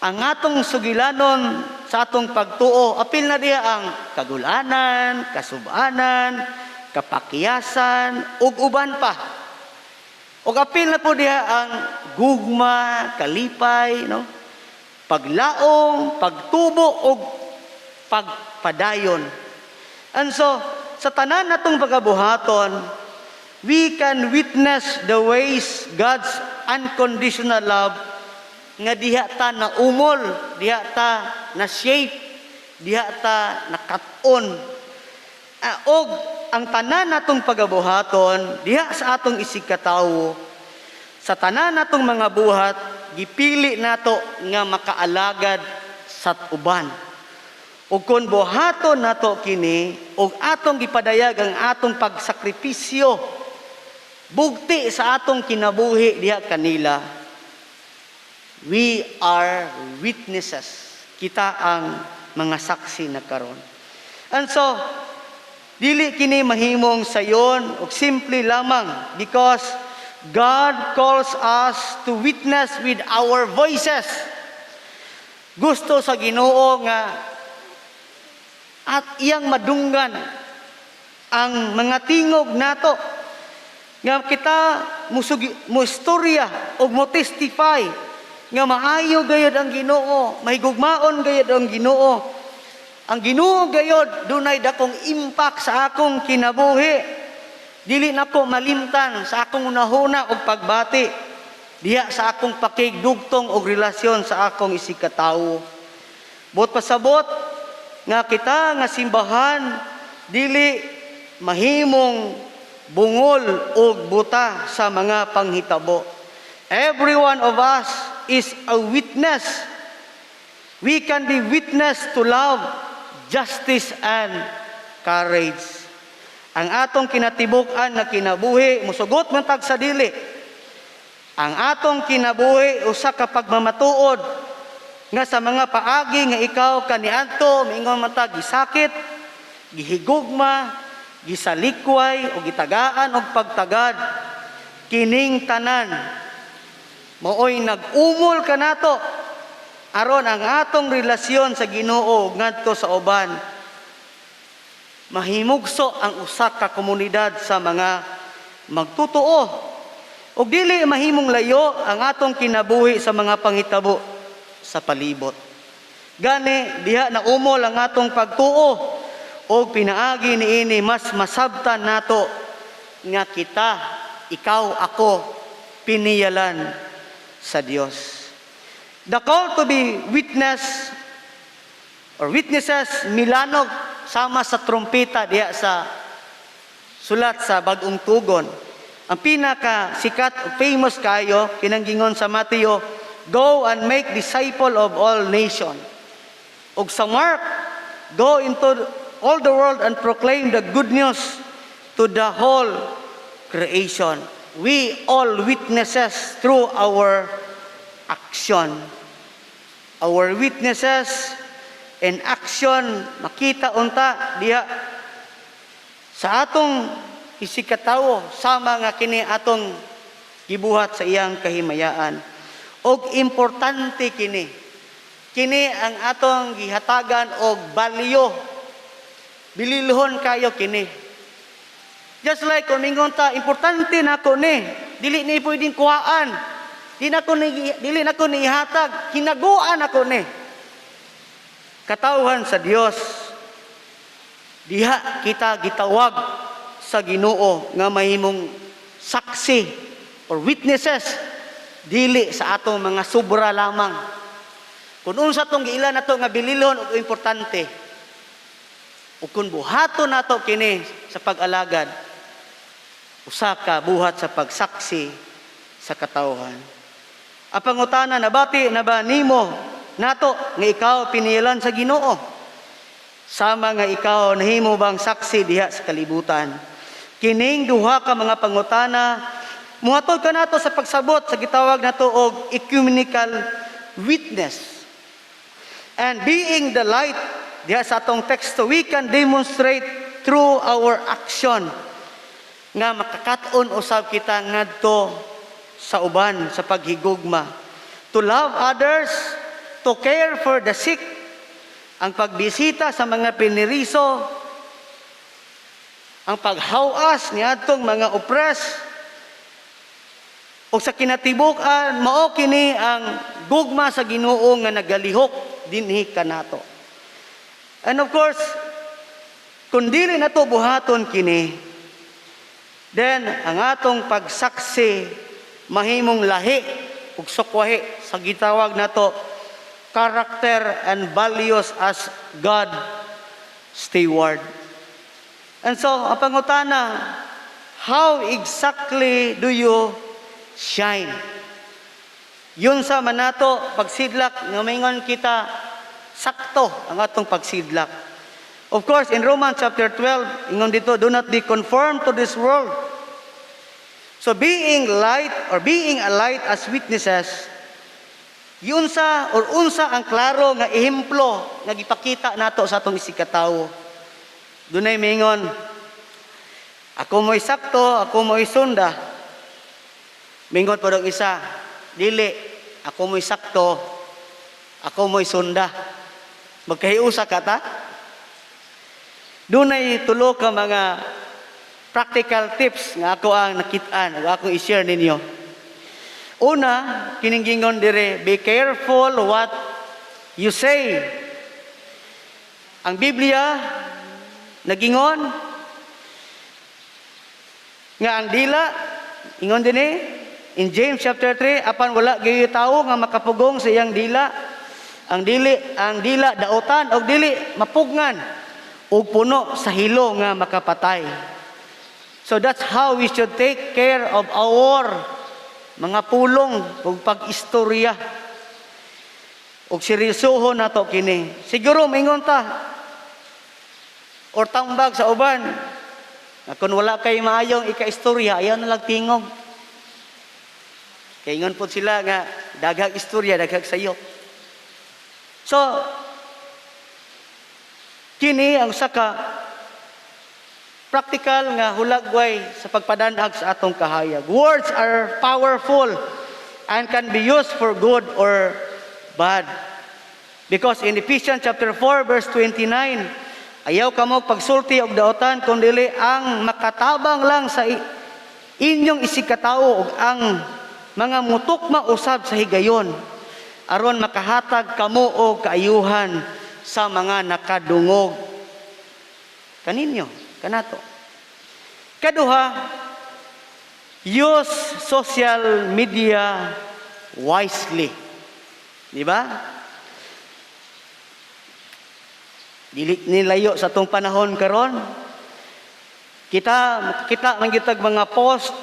S3: Ang atong sugilanon sa atong pagtuo, apil na diha ang kagulanan, kasubanan, kapakyasan, ug uban pa. Ug apil na po diha ang gugma, kalipay, no? Paglaong, pagtubo, ug pagpadayon. And so, sa tanan natong pagabuhaton, we can witness the ways God's unconditional love nga diha ta na umol, diha ta na shape, diha ta nakat-on. Og ang tanan natong pagabuhaton diha sa atong isigkatawo, sa tanan natong mga buhat, gipili nato nga makaalagad sa uban. Ug kun buhaton nato kini, ug atong gipadayag ang atong pagsakripisyo, bugti sa atong kinabuhi diha kanila, we are witnesses. Kita ang mga saksi na karon. And so, dili kini mahimong sayon ug simple lamang because God calls us to witness with our voices. Gusto sa Ginoo nga at iyang madunggan ang mga tingog nato nga kita mo istorya o mo testify nga maayo gayud ang Ginoo, mahigugmaon gayud ang Ginoo. Ang Ginoo gayud dunay dakong impact sa akong kinabuhi. Dili nako malimtan sa akong unahuna og pagbati diha sa akong pakigdugtong og relasyon sa akong isigkatawo. Buot pasabot nga kita nga simbahan dili mahimong bungol o buta sa mga panghitabo. Every one of us is a witness. We can be witness to love, justice, and courage. Ang atong kinatibuk-an na kinabuhi, musugot man tag sa dili. Ang atong kinabuhi, usa ka pagmamatuod nga sa mga paagi nga ikaw kaniadto, miingon man tag gisakit, gihigugma, gisalikway o gitagaan o pagtagad, kining tanan maoy nag-umol ka nato aron ang atong relasyon sa Ginoo ngadto sa uban mahimugso ang usa ka komunidad sa mga magtutuo ug dili mahimong layo ang atong kinabuhi sa mga panghitabo sa palibot. Gani diha na umol ang atong pagtuo o pinaagi niini mas masabtan nato nga kita, ikaw, ako, piniyalan sa Dios. The call to be witness or witnesses milanog sama sa trompeta diha sa sulat sa Bag-ong Tugon. Ang pinaka sikat o famous kayo pinanggingon sa Mateo, go and make disciple of all nations. Ug sa Mark, go into all the world and proclaim the good news to the whole creation. We all witnesses through our action. Our witnesses in action, makita unta diha sa atong isikatawo sama nga kini atong gibuhat sa iyang kahimayaan. Og importante kini. Kini ang atong gihatagan og balyo. Bililhon kayo kini. Just like kung mingon ta, importante na ko ni. Dili ni pwedeng kuhaan. Dili na ko ni ihatag. Hinaguan ako ni. Katawhan sa Dios. Diha kita gitawag sa Ginoo nga mahimong saksi or witnesses dili sa atong mga sobra lamang. Kung unsa tong giilan nato nga bililhon ug importante. Ug kun buhaton nato kini sa pag-alagad, usa ka buhat sa pagsaksi sa katawhan. Ang pangutana, nabati na ba nimo nato nga ikaw pinilan sa Ginoo? Sama nga ikaw nahimo bang saksi diha sa kalibutan? Kining duha ka mga pangutana muhatod ka nato sa pagsabot sa gitawag nato og ecumenical witness. And being the light, diha sa atong teksto, we can demonstrate through our action nga makakaton usab kita ngadto sa uban sa paghigugma. To love others, to care for the sick, ang pagbisita sa mga piniriso, ang paghawas niadtong mga oppressed, o sa kinatibuk-an mao kini ang gugma sa Ginoo nga nagalihok dinhi kanato. And of course, kung dili nato buhaton kini, then ang atong pagsaksi mahimong lahi ug sukwahi sa gitawag nato character and values as God steward. And so, ang pangutana, how exactly do you shine? Yun sa manato pagsidlak nga maingon kita sakto ang atong pagsidlak. Of course, in Romans chapter 12, ingon dito, do not be conformed to this world. So being light or being a light as witnesses, yun sa or unsa ang klaro nga ehemplo nga gipakita nato sa atong isikatawo. Dunay mingon, ako mo'y sakto, ako mo'y sunda. Mingon pa dong isa, dili, ako mo'y sakto, ako mo'y sunda. Magkahiusa ka ta? Dunay tulo ka mga practical tips nga ako ang nakitaan, nga akong i-share ninyo. Una, kininggingon dire, be careful what you say. Ang Biblia, nagingon, nga ang dila, ingon din in James chapter 3, apan wala gayo tao nga makapugong sa iyang dila. Ang dila dautan, o dili mapugngan, o puno sa hilo nga makapatay. So that's how we should take care of our mga pulong ug pag-istorya. Ug seryosohon nato kini. Siguro maingon ta or tambag sa uban. Kung wala kay maayong ika-istorya, ayaw na lang tingog. Kaya ingon po sila nga daghang istorya, daghang sayo. So kini ang saka practical nga hulagway sa pagpadanag sa atong kahayag. Words are powerful and can be used for good or bad. Because in Ephesians chapter 4 verse 29, ayaw kamo pagsulti og daotan kundi ang makatabang lang sa inyong isikatawo ug ang mga mutukma usab sa higayon aron makahatag kamo og kaayuhan sa mga nakadungog kaninyo kanato. Kaduha, use social media wisely. Di ba? Dili nilayo sa tong panahon karon. Kita manggitag mga post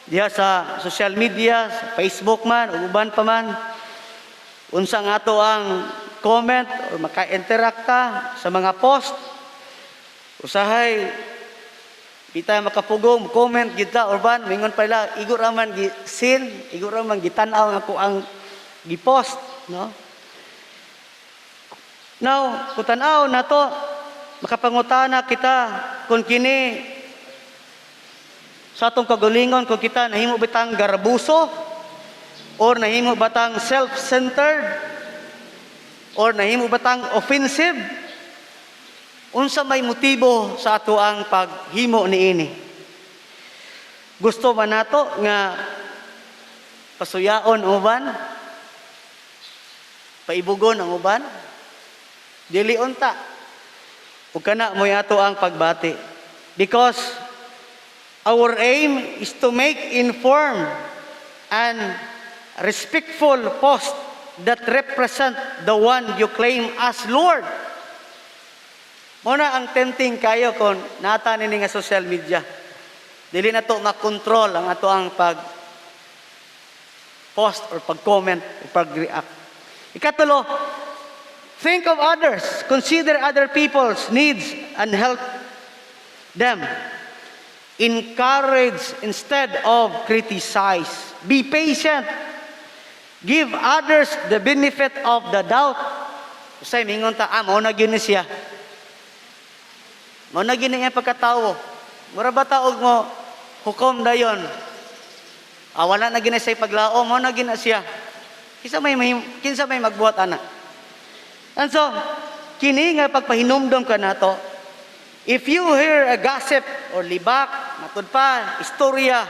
S3: diha sa social media, sa Facebook man o uban pa man. Unsa nga ato ang comment o maka-interact ta sa mga post. Usahay kita makapugong comment kita urban mingon pala igo raman gisin igo raman gitan-aw nga ko ang gipost, no? Now kutan-aw nato makapangutana kita kung kini sa atong kagalingon kung kita nahimo bitang garbuso or nahimo batang self-centered or nahimo batang offensive. Unsa may motibo sa ato ang paghimo niini? Gusto man nato nga pasuyaon ang uban? Paibugon ang uban? Dili unta. Ug kana moy ato ang pagbati. Because our aim is to make informed and respectful post that represent the one you claim as Lord. Muna ang tempting kayo kung nata nini nga social media. Dili na to makontrol ang ato ang pag-post or pag-comment o pag-react. Ikatulo, think of others. Consider other people's needs and help them. Encourage instead of criticize. Be patient. Give others the benefit of the doubt. Usay, mingon ta, mao na gyud ni siya. Mao na gyud niya pagkatao. Mura ba taog mo, hukom dayon. Wala na gyud siya paglao, mao na gyud na siya. Kinsa may magbuhat ana. And so, kini nga pagpahinumdom ka nato, if you hear a gossip or libak, matud pa, istorya,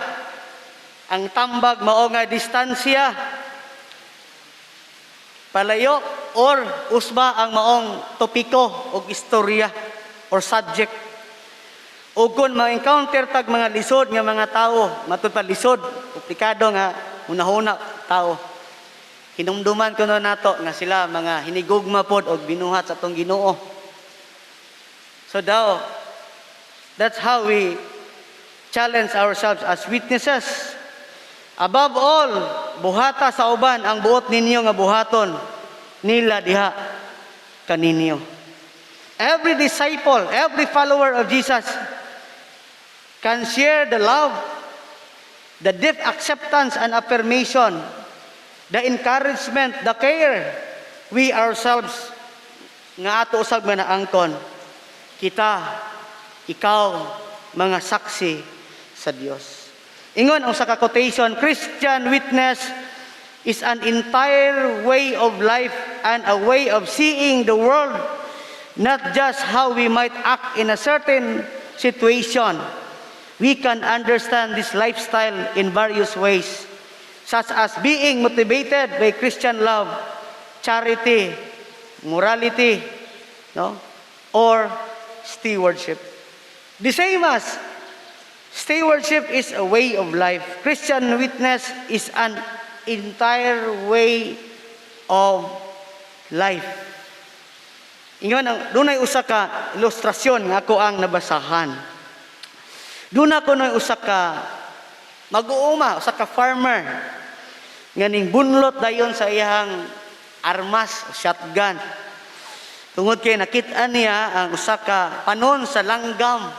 S3: ang tambag mao nga distansya, palayo, or usba ang maong topiko o istorya or subject. O kung ma-encounter tag mga lisod nga mga tao, matud pa lisod, komplikado nga, hunahuna tao. Hinumduman ko na nato nga sila mga hinigugma pod og binuhat sa atong Ginoo. So that's how we challenge ourselves as witnesses. Above all, buhata sa uban ang buot ninyo nga buhaton nila diha kaninyo. Every disciple, every follower of Jesus can share the love, the deep acceptance and affirmation, the encouragement, the care we ourselves nga ato usab nga naangkon. Kita, ikaw, mga saksi sa Dios. Ingon ang sa quotation, Christian witness is an entire way of life and a way of seeing the world, not just how we might act in a certain situation. We can understand this lifestyle in various ways, such as being motivated by Christian love, charity, morality, or stewardship. The same as stewardship is a way of life, Christian witness is an entire way of life. Ingon, dunay usa ka ilustrasyon nga ako ang nabasahan. Doon ako na usa ka mag-uuma, usa ka farmer nga ning bunlot dayon sa iyang armas, shotgun. Tungod kay nakit-an niya ang usa ka panon sa langgam.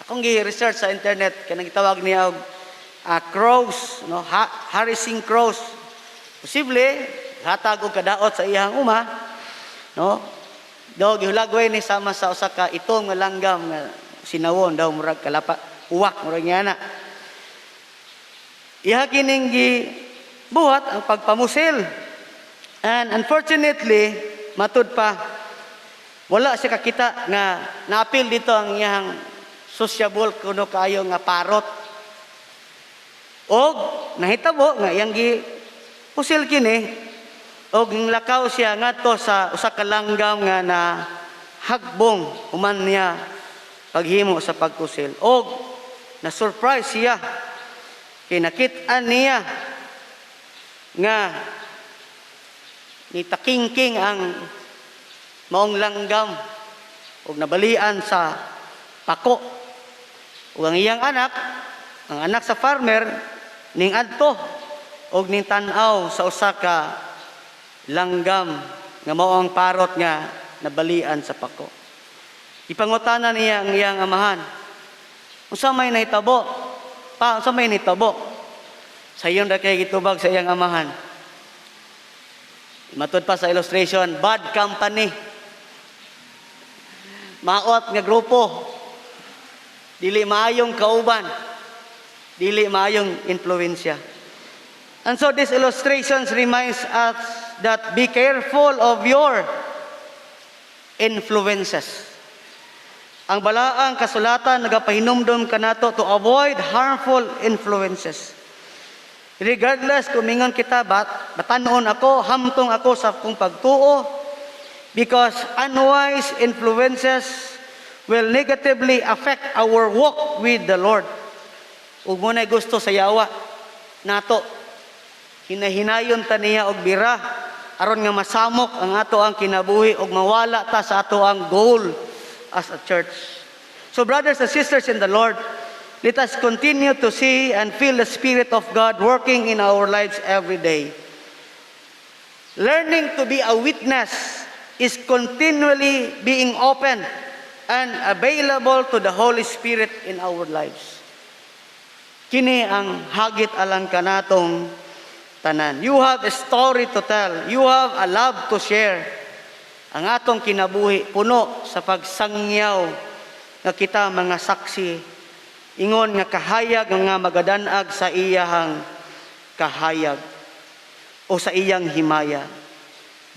S3: Akong gi-research sa internet kay nagitawag niya og crows, harassing crows. Posible hatag og kadaot sa iyang uma, daw gihulagway ni sama sa usa ka itong nga langgam nga sinawon daw murag kalapa, uwak murag ngana. Iha kining buhat ang pagpamusil. And unfortunately, matud pa, wala siya kakita nga naapil dito ang iyang sociable kuno kayo nga parot. Og nahitabo nga iyang pusil kini, og lakaw siya ngadto sa usa ka langgam nga na hagbong human niya paghimo sa pagpusil. Og na surprise siya kay nakit-an niya nga nitakingking ang maong langgam ug nabalian sa pako. Ug ang iyang anak, ang anak sa farmer, ning adto og ning tan-aw sa usa ka langgam nga mao ang parot nga nabalian sa pako. Ipangutana niya ang iyang amahan, unsa may nahitabo? Pa, unsa may nahitabo? Sayon ra kay gitubag sa iyang amahan. Matud pa sa illustration, bad company. Maot nga grupo. Dili maayong kauban. Dili maayong influensya. And so these illustrations reminds us that be careful of your influences. Ang balaang kasulatan nagapahinumdom kanato to avoid harmful influences. Regardless kung mingon kita batanon ako, hamtong ako sa kong pagtuo, because unwise influences will negatively affect our walk with the Lord. Ug mo na gusto sa yawa nato, hinahinayon ta niya og bira aron nga masamok ang ato ang kinabuhi ug mawala ta sa ato ang goal as a church. So brothers and sisters in the Lord, let us continue to see and feel the Spirit of God working in our lives every day. Learning to be a witness is continually being open and available to the Holy Spirit in our lives. Kini ang hagit alang kanatong tanan. You have a story to tell. You have a love to share. Ang atong kinabuhi puno sa pagsangyaw nga kita mga saksi. Ingon nga kahayag nga magadanag sa iyahang kahayag o sa iyang himaya.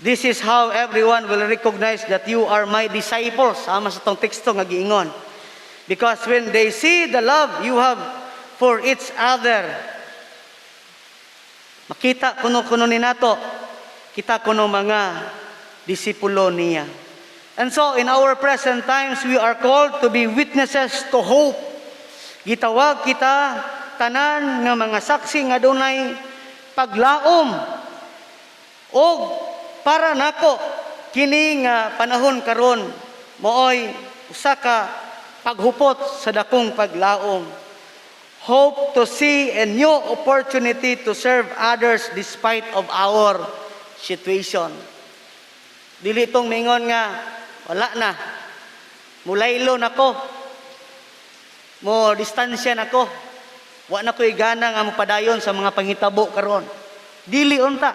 S3: This is how everyone will recognize that you are my disciples. Sama sa tong teksto nga giingon. Because when they see the love you have for each other, makita kuno ni nato, kita kuno mga disipulo niya. And so in our present times, we are called to be witnesses to hope. Gitawag kita tanan nga mga saksi nga dunay paglaom o para nako kini nga panahon karon mooy usa ka paghupot sa dakong paglaom. Hope to see a new opportunity to serve others despite of our situation. Dili tong mingon nga wala na, mulaylo na ko, mo distansya na ko, wa na ko'y gana nga mapadayon sa mga pangitabo karon. Dili unta.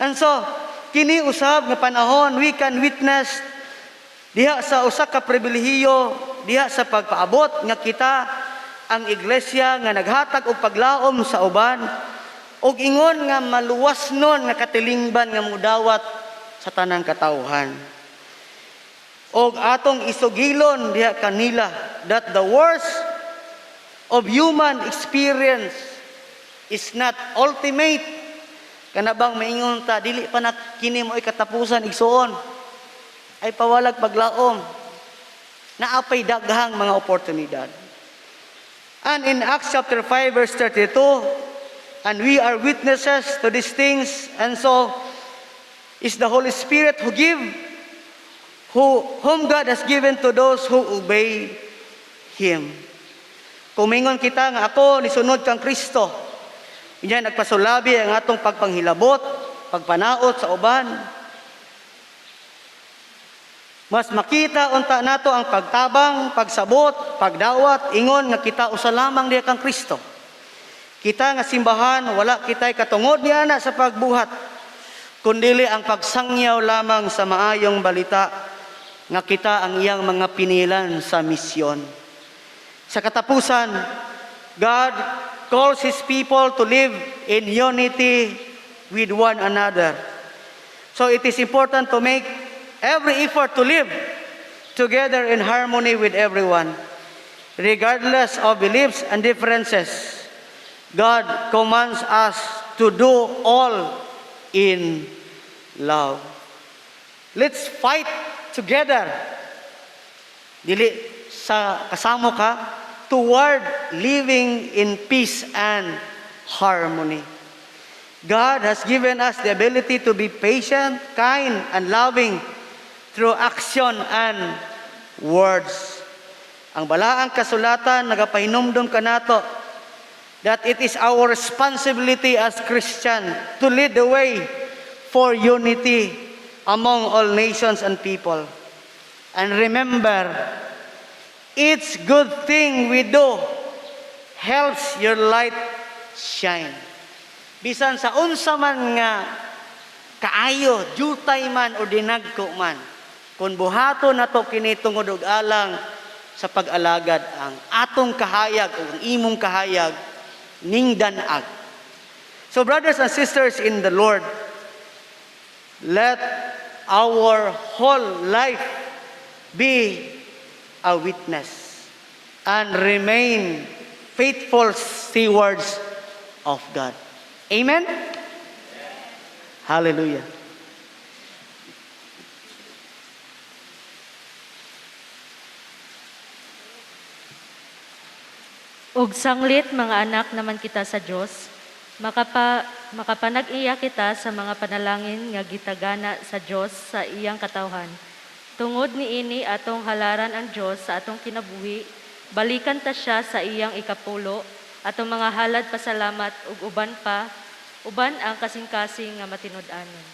S3: And so, kini usab nga panahon, we can witness diha sa usa ka pribilehiyo, diha sa pagpaabot nga kita ang iglesia nga naghatag og paglaom sa uban, og ingon nga maluwas nun nga katilingban nga mudawat sa tanang katawhan. Og atong isugilon diha kanila that the worst of human experience is not ultimate. Kanabang maingon ta, dili pa na kini mo katapusan igsuon. Ay pawalag paglaom. Naapay daghang mga oportunidad. And in Acts chapter 5 verse 32, and we are witnesses to these things, and so is the Holy Spirit whom God has given to those who obey Him. Kumingon kita nga ako nisunod kang Kristo. Inya nagpasulabi ang atong pagpanghilabot, pagpanaot sa uban. Mas makita unta nato ang pagtabang, pagsabot, pagdawat, ingon nga kita usa lamang diha kang Kristo. Kita nga simbahan, wala kita'y katungod niya na sa pagbuhat, kundili ang pagsangyaw lamang sa maayong balita nga kita ang iyang mga pinilan sa misyon. Sa katapusan, God calls His people to live in unity with one another. So it is important to make every effort to live together in harmony with everyone, regardless of beliefs and differences. God commands us to do all in love. Let's fight together. Dili sa kasamo ka toward living in peace and harmony. God has given us the ability to be patient, kind, and loving through action and words. Ang balaang kasulatan nagapahinumdum kanato that it is our responsibility as Christian to lead the way for unity among all nations and people. And remember, each good thing we do helps your light shine. Bisan sa unsa man nga kaayo, jutay man o dinagko man, kung buhato na to kini tungod og alang sa pag-alagad ang atong kahayag o ang imong kahayag ning danag. So brothers and sisters in the Lord, let our whole life be a witness and remain faithful stewards of God. Amen? Hallelujah.
S1: Ug sanglit mga anak naman kita sa Dios, makapanag-iya kita sa mga panalangin nga gitagana sa Dios sa iyang katawhan. Tungod niini atong halaran ang Dios sa atong kinabuhi balikan ta siya sa iyang ikapulo, atong mga halad pasalamat ug uban ang kasing-kasing nga matinud-anon.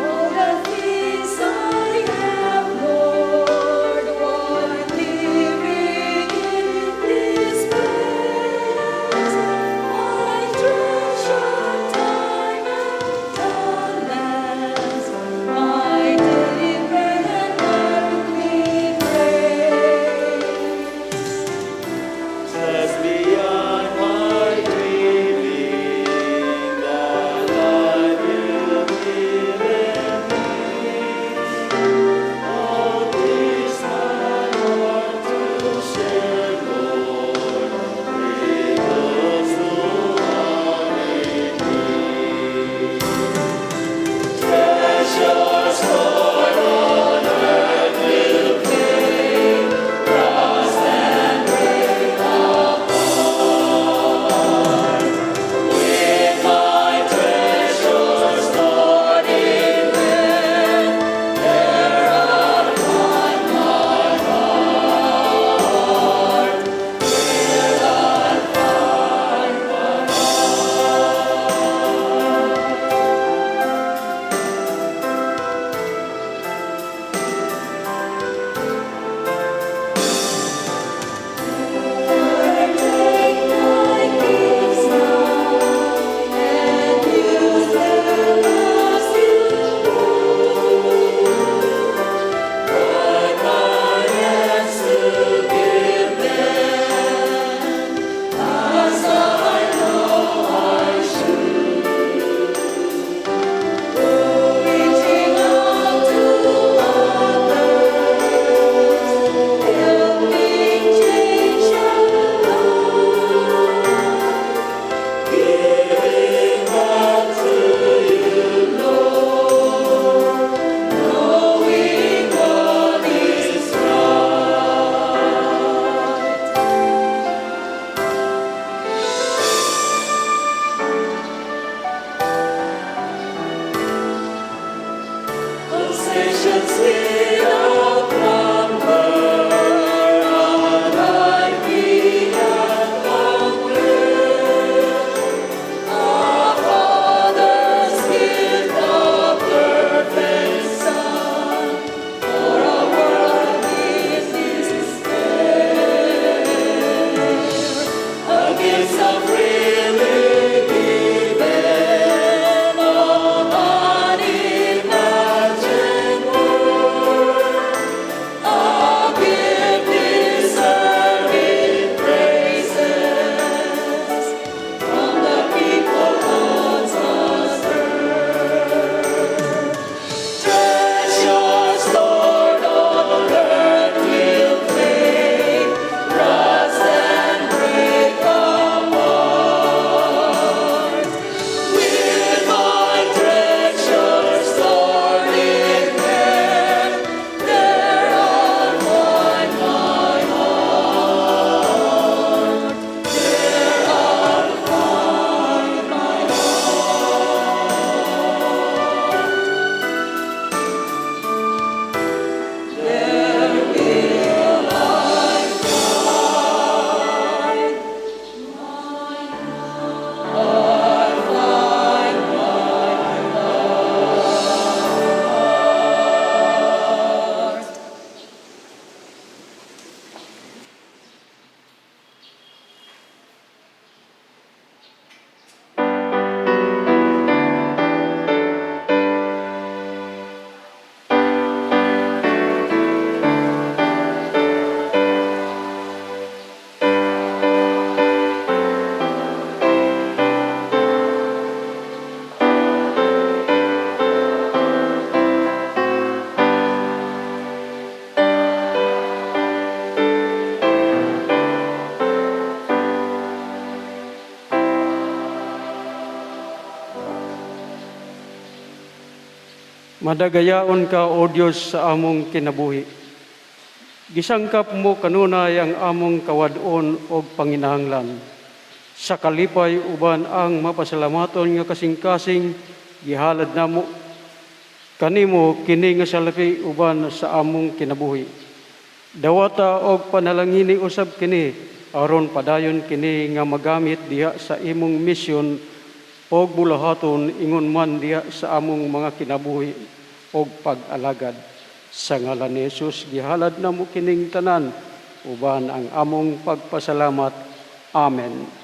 S4: All the things I have, Lord, while living in this place, my treasure, time and talents, my daily bread and earthly praise.
S3: Just beyond my dreaming, the life you've given me. All this my heart to share, Lord, with those who are in need. Precious Lord on earth will fade, rust and break apart. With my treasures stored in heaven, there upon my heart will I find my
S4: Take my gifts now and use them as you But my hands to give them as I know I should. Reaching out to others, helping change their lives, giving back to you, Lord, knowing what is right. Possessions without number, a life beyond compare. Our Father's gift, the perfect Son, for a world in despair. A gift so freely given, all unimagined worth, a gift deserving praises from the people God's earth. Treasures stored on earth will fade, rust and break apart.
S2: Madagayaon ka, O Dios, sa among kinabuhi. Gisangkap mo kanunay ang among kawadon o panginahanglan. Sa kalipay uban ang mapasalamaton nga kasing-kasing gihalad namo kanimo kini nga salapi uban sa among kinabuhi. Dawata og panalangini usab kini aron padayon kini nga magamit diha sa imong misyon og bulahaton ingon man diha sa among mga kinabuhi og pag-alagad. Sa ngalan ni Jesus gihalad namo kining tanan uban ang among pagpasalamat. Amen.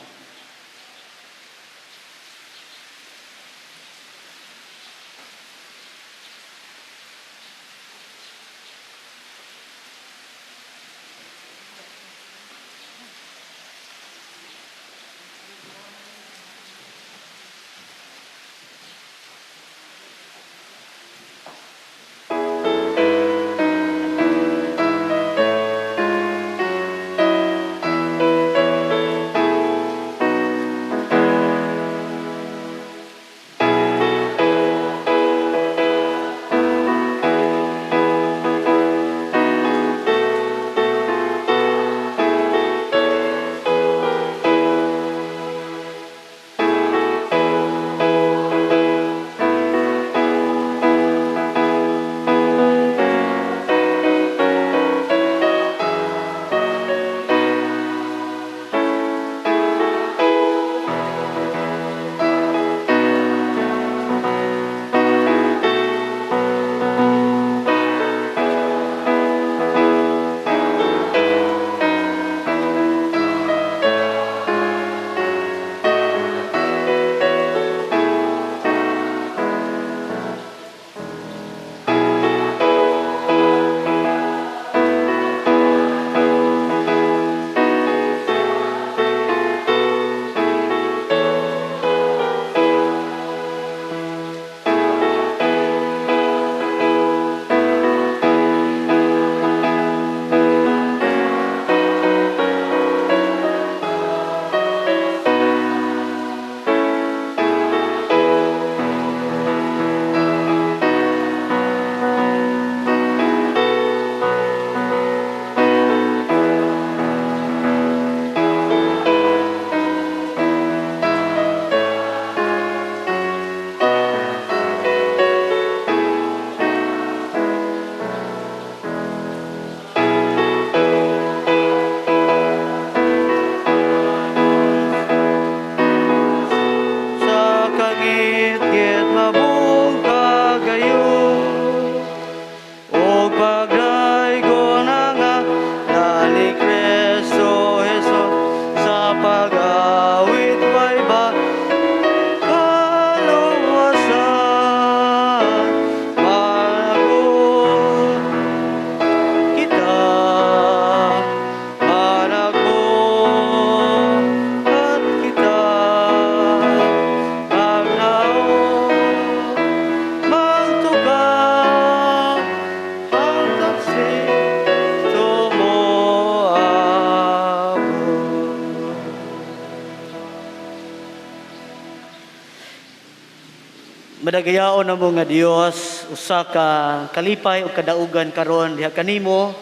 S3: Madagayaon na mo nga Dios, usa ka kalipay o kadaugan karon diha kanimo,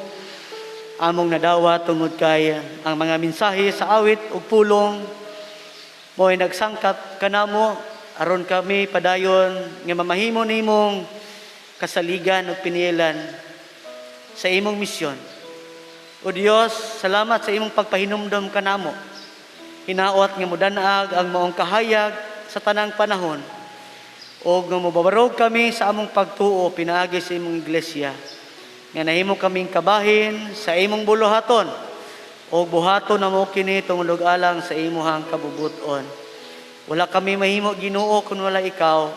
S3: among nadawat tungod kay ang mga mensahe sa awit ug pulong mo'y nagsangkap kanamo aron kami padayon nga mamahimo nimong kasaligan ug piniilan sa imong misyon. O Dios, salamat sa imong pagpahinumdom kanamo. Hinaot nga modanag ang maong kahayag sa tanang panahon. O nga mobabarog kami sa among pagtuo pinaagi sa imong iglesia. Nga nahimo kaming kabahin sa imong buluhaton. O buhaton na mo kini tungod alang sa imuhang kabubuton. Wala kami mahimo Ginoo kun wala ikaw.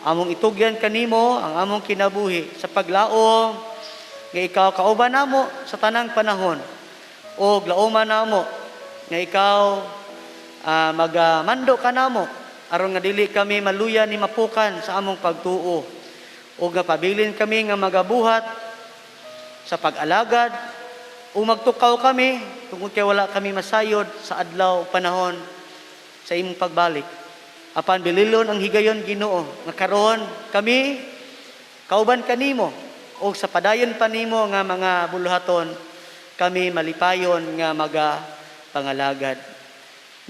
S3: Among itugyan kanimo ang among kinabuhi sa paglaom nga ikaw kauban namo sa tanang panahon. O lauman namo nga ikaw magamando ka namo aron nga dili kami maluya ni mapukan sa among pagtuo. O nga pabilin kami nga magabuhat sa pag-alagad o magtukaw kami tungod kay wala kami masayod sa adlaw panahon sa imong pagbalik. Apan bililon ang higayon Ginoo nga karon kami kauban kanimo o sa padayon pa nimo nga mga buluhaton kami malipayon nga pangalagad.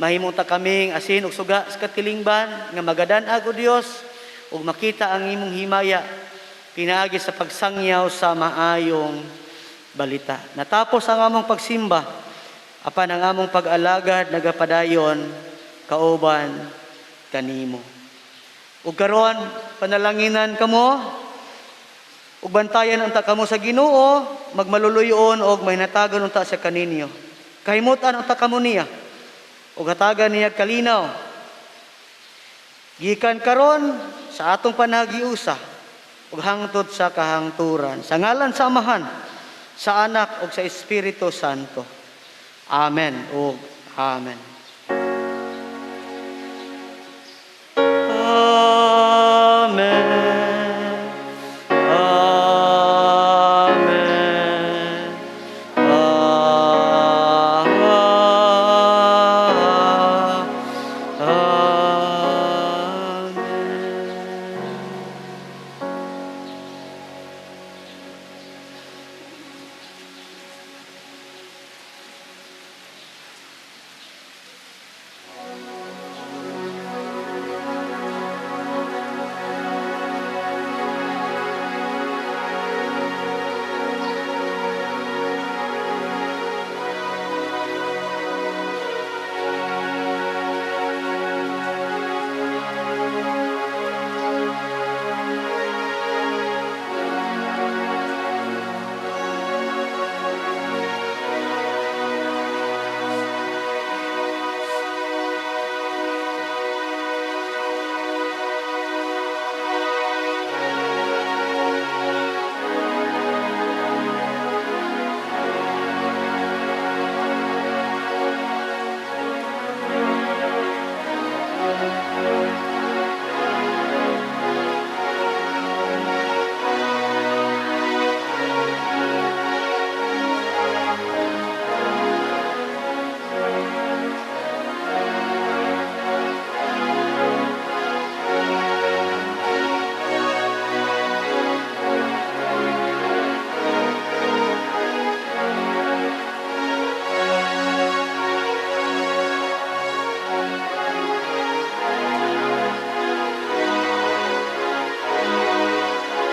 S3: Mahimong ta kaming asin ug suga sa katilingban nga magadan-ag o Dios ug makita ang imong himaya pinaagi sa pagsangyaw sa maayong balita. Natapos ang among pagsimba, apan ang among pag-alagad nagapadayon kauban kanimo. Ug karon panalanginan kamo ug bantayan unta kamo sa Ginoo, magmaluluyon og mahinatagan unta sa kaninyo. Kahimutan unta kamo niya ug hatagan niya kalinaw. Gikan karon sa atong panagiusa ug hangtod sa kahangturan. Sa ngalan sa Amahan, sa Anak ug sa Espiritu Santo. Amen ug amen.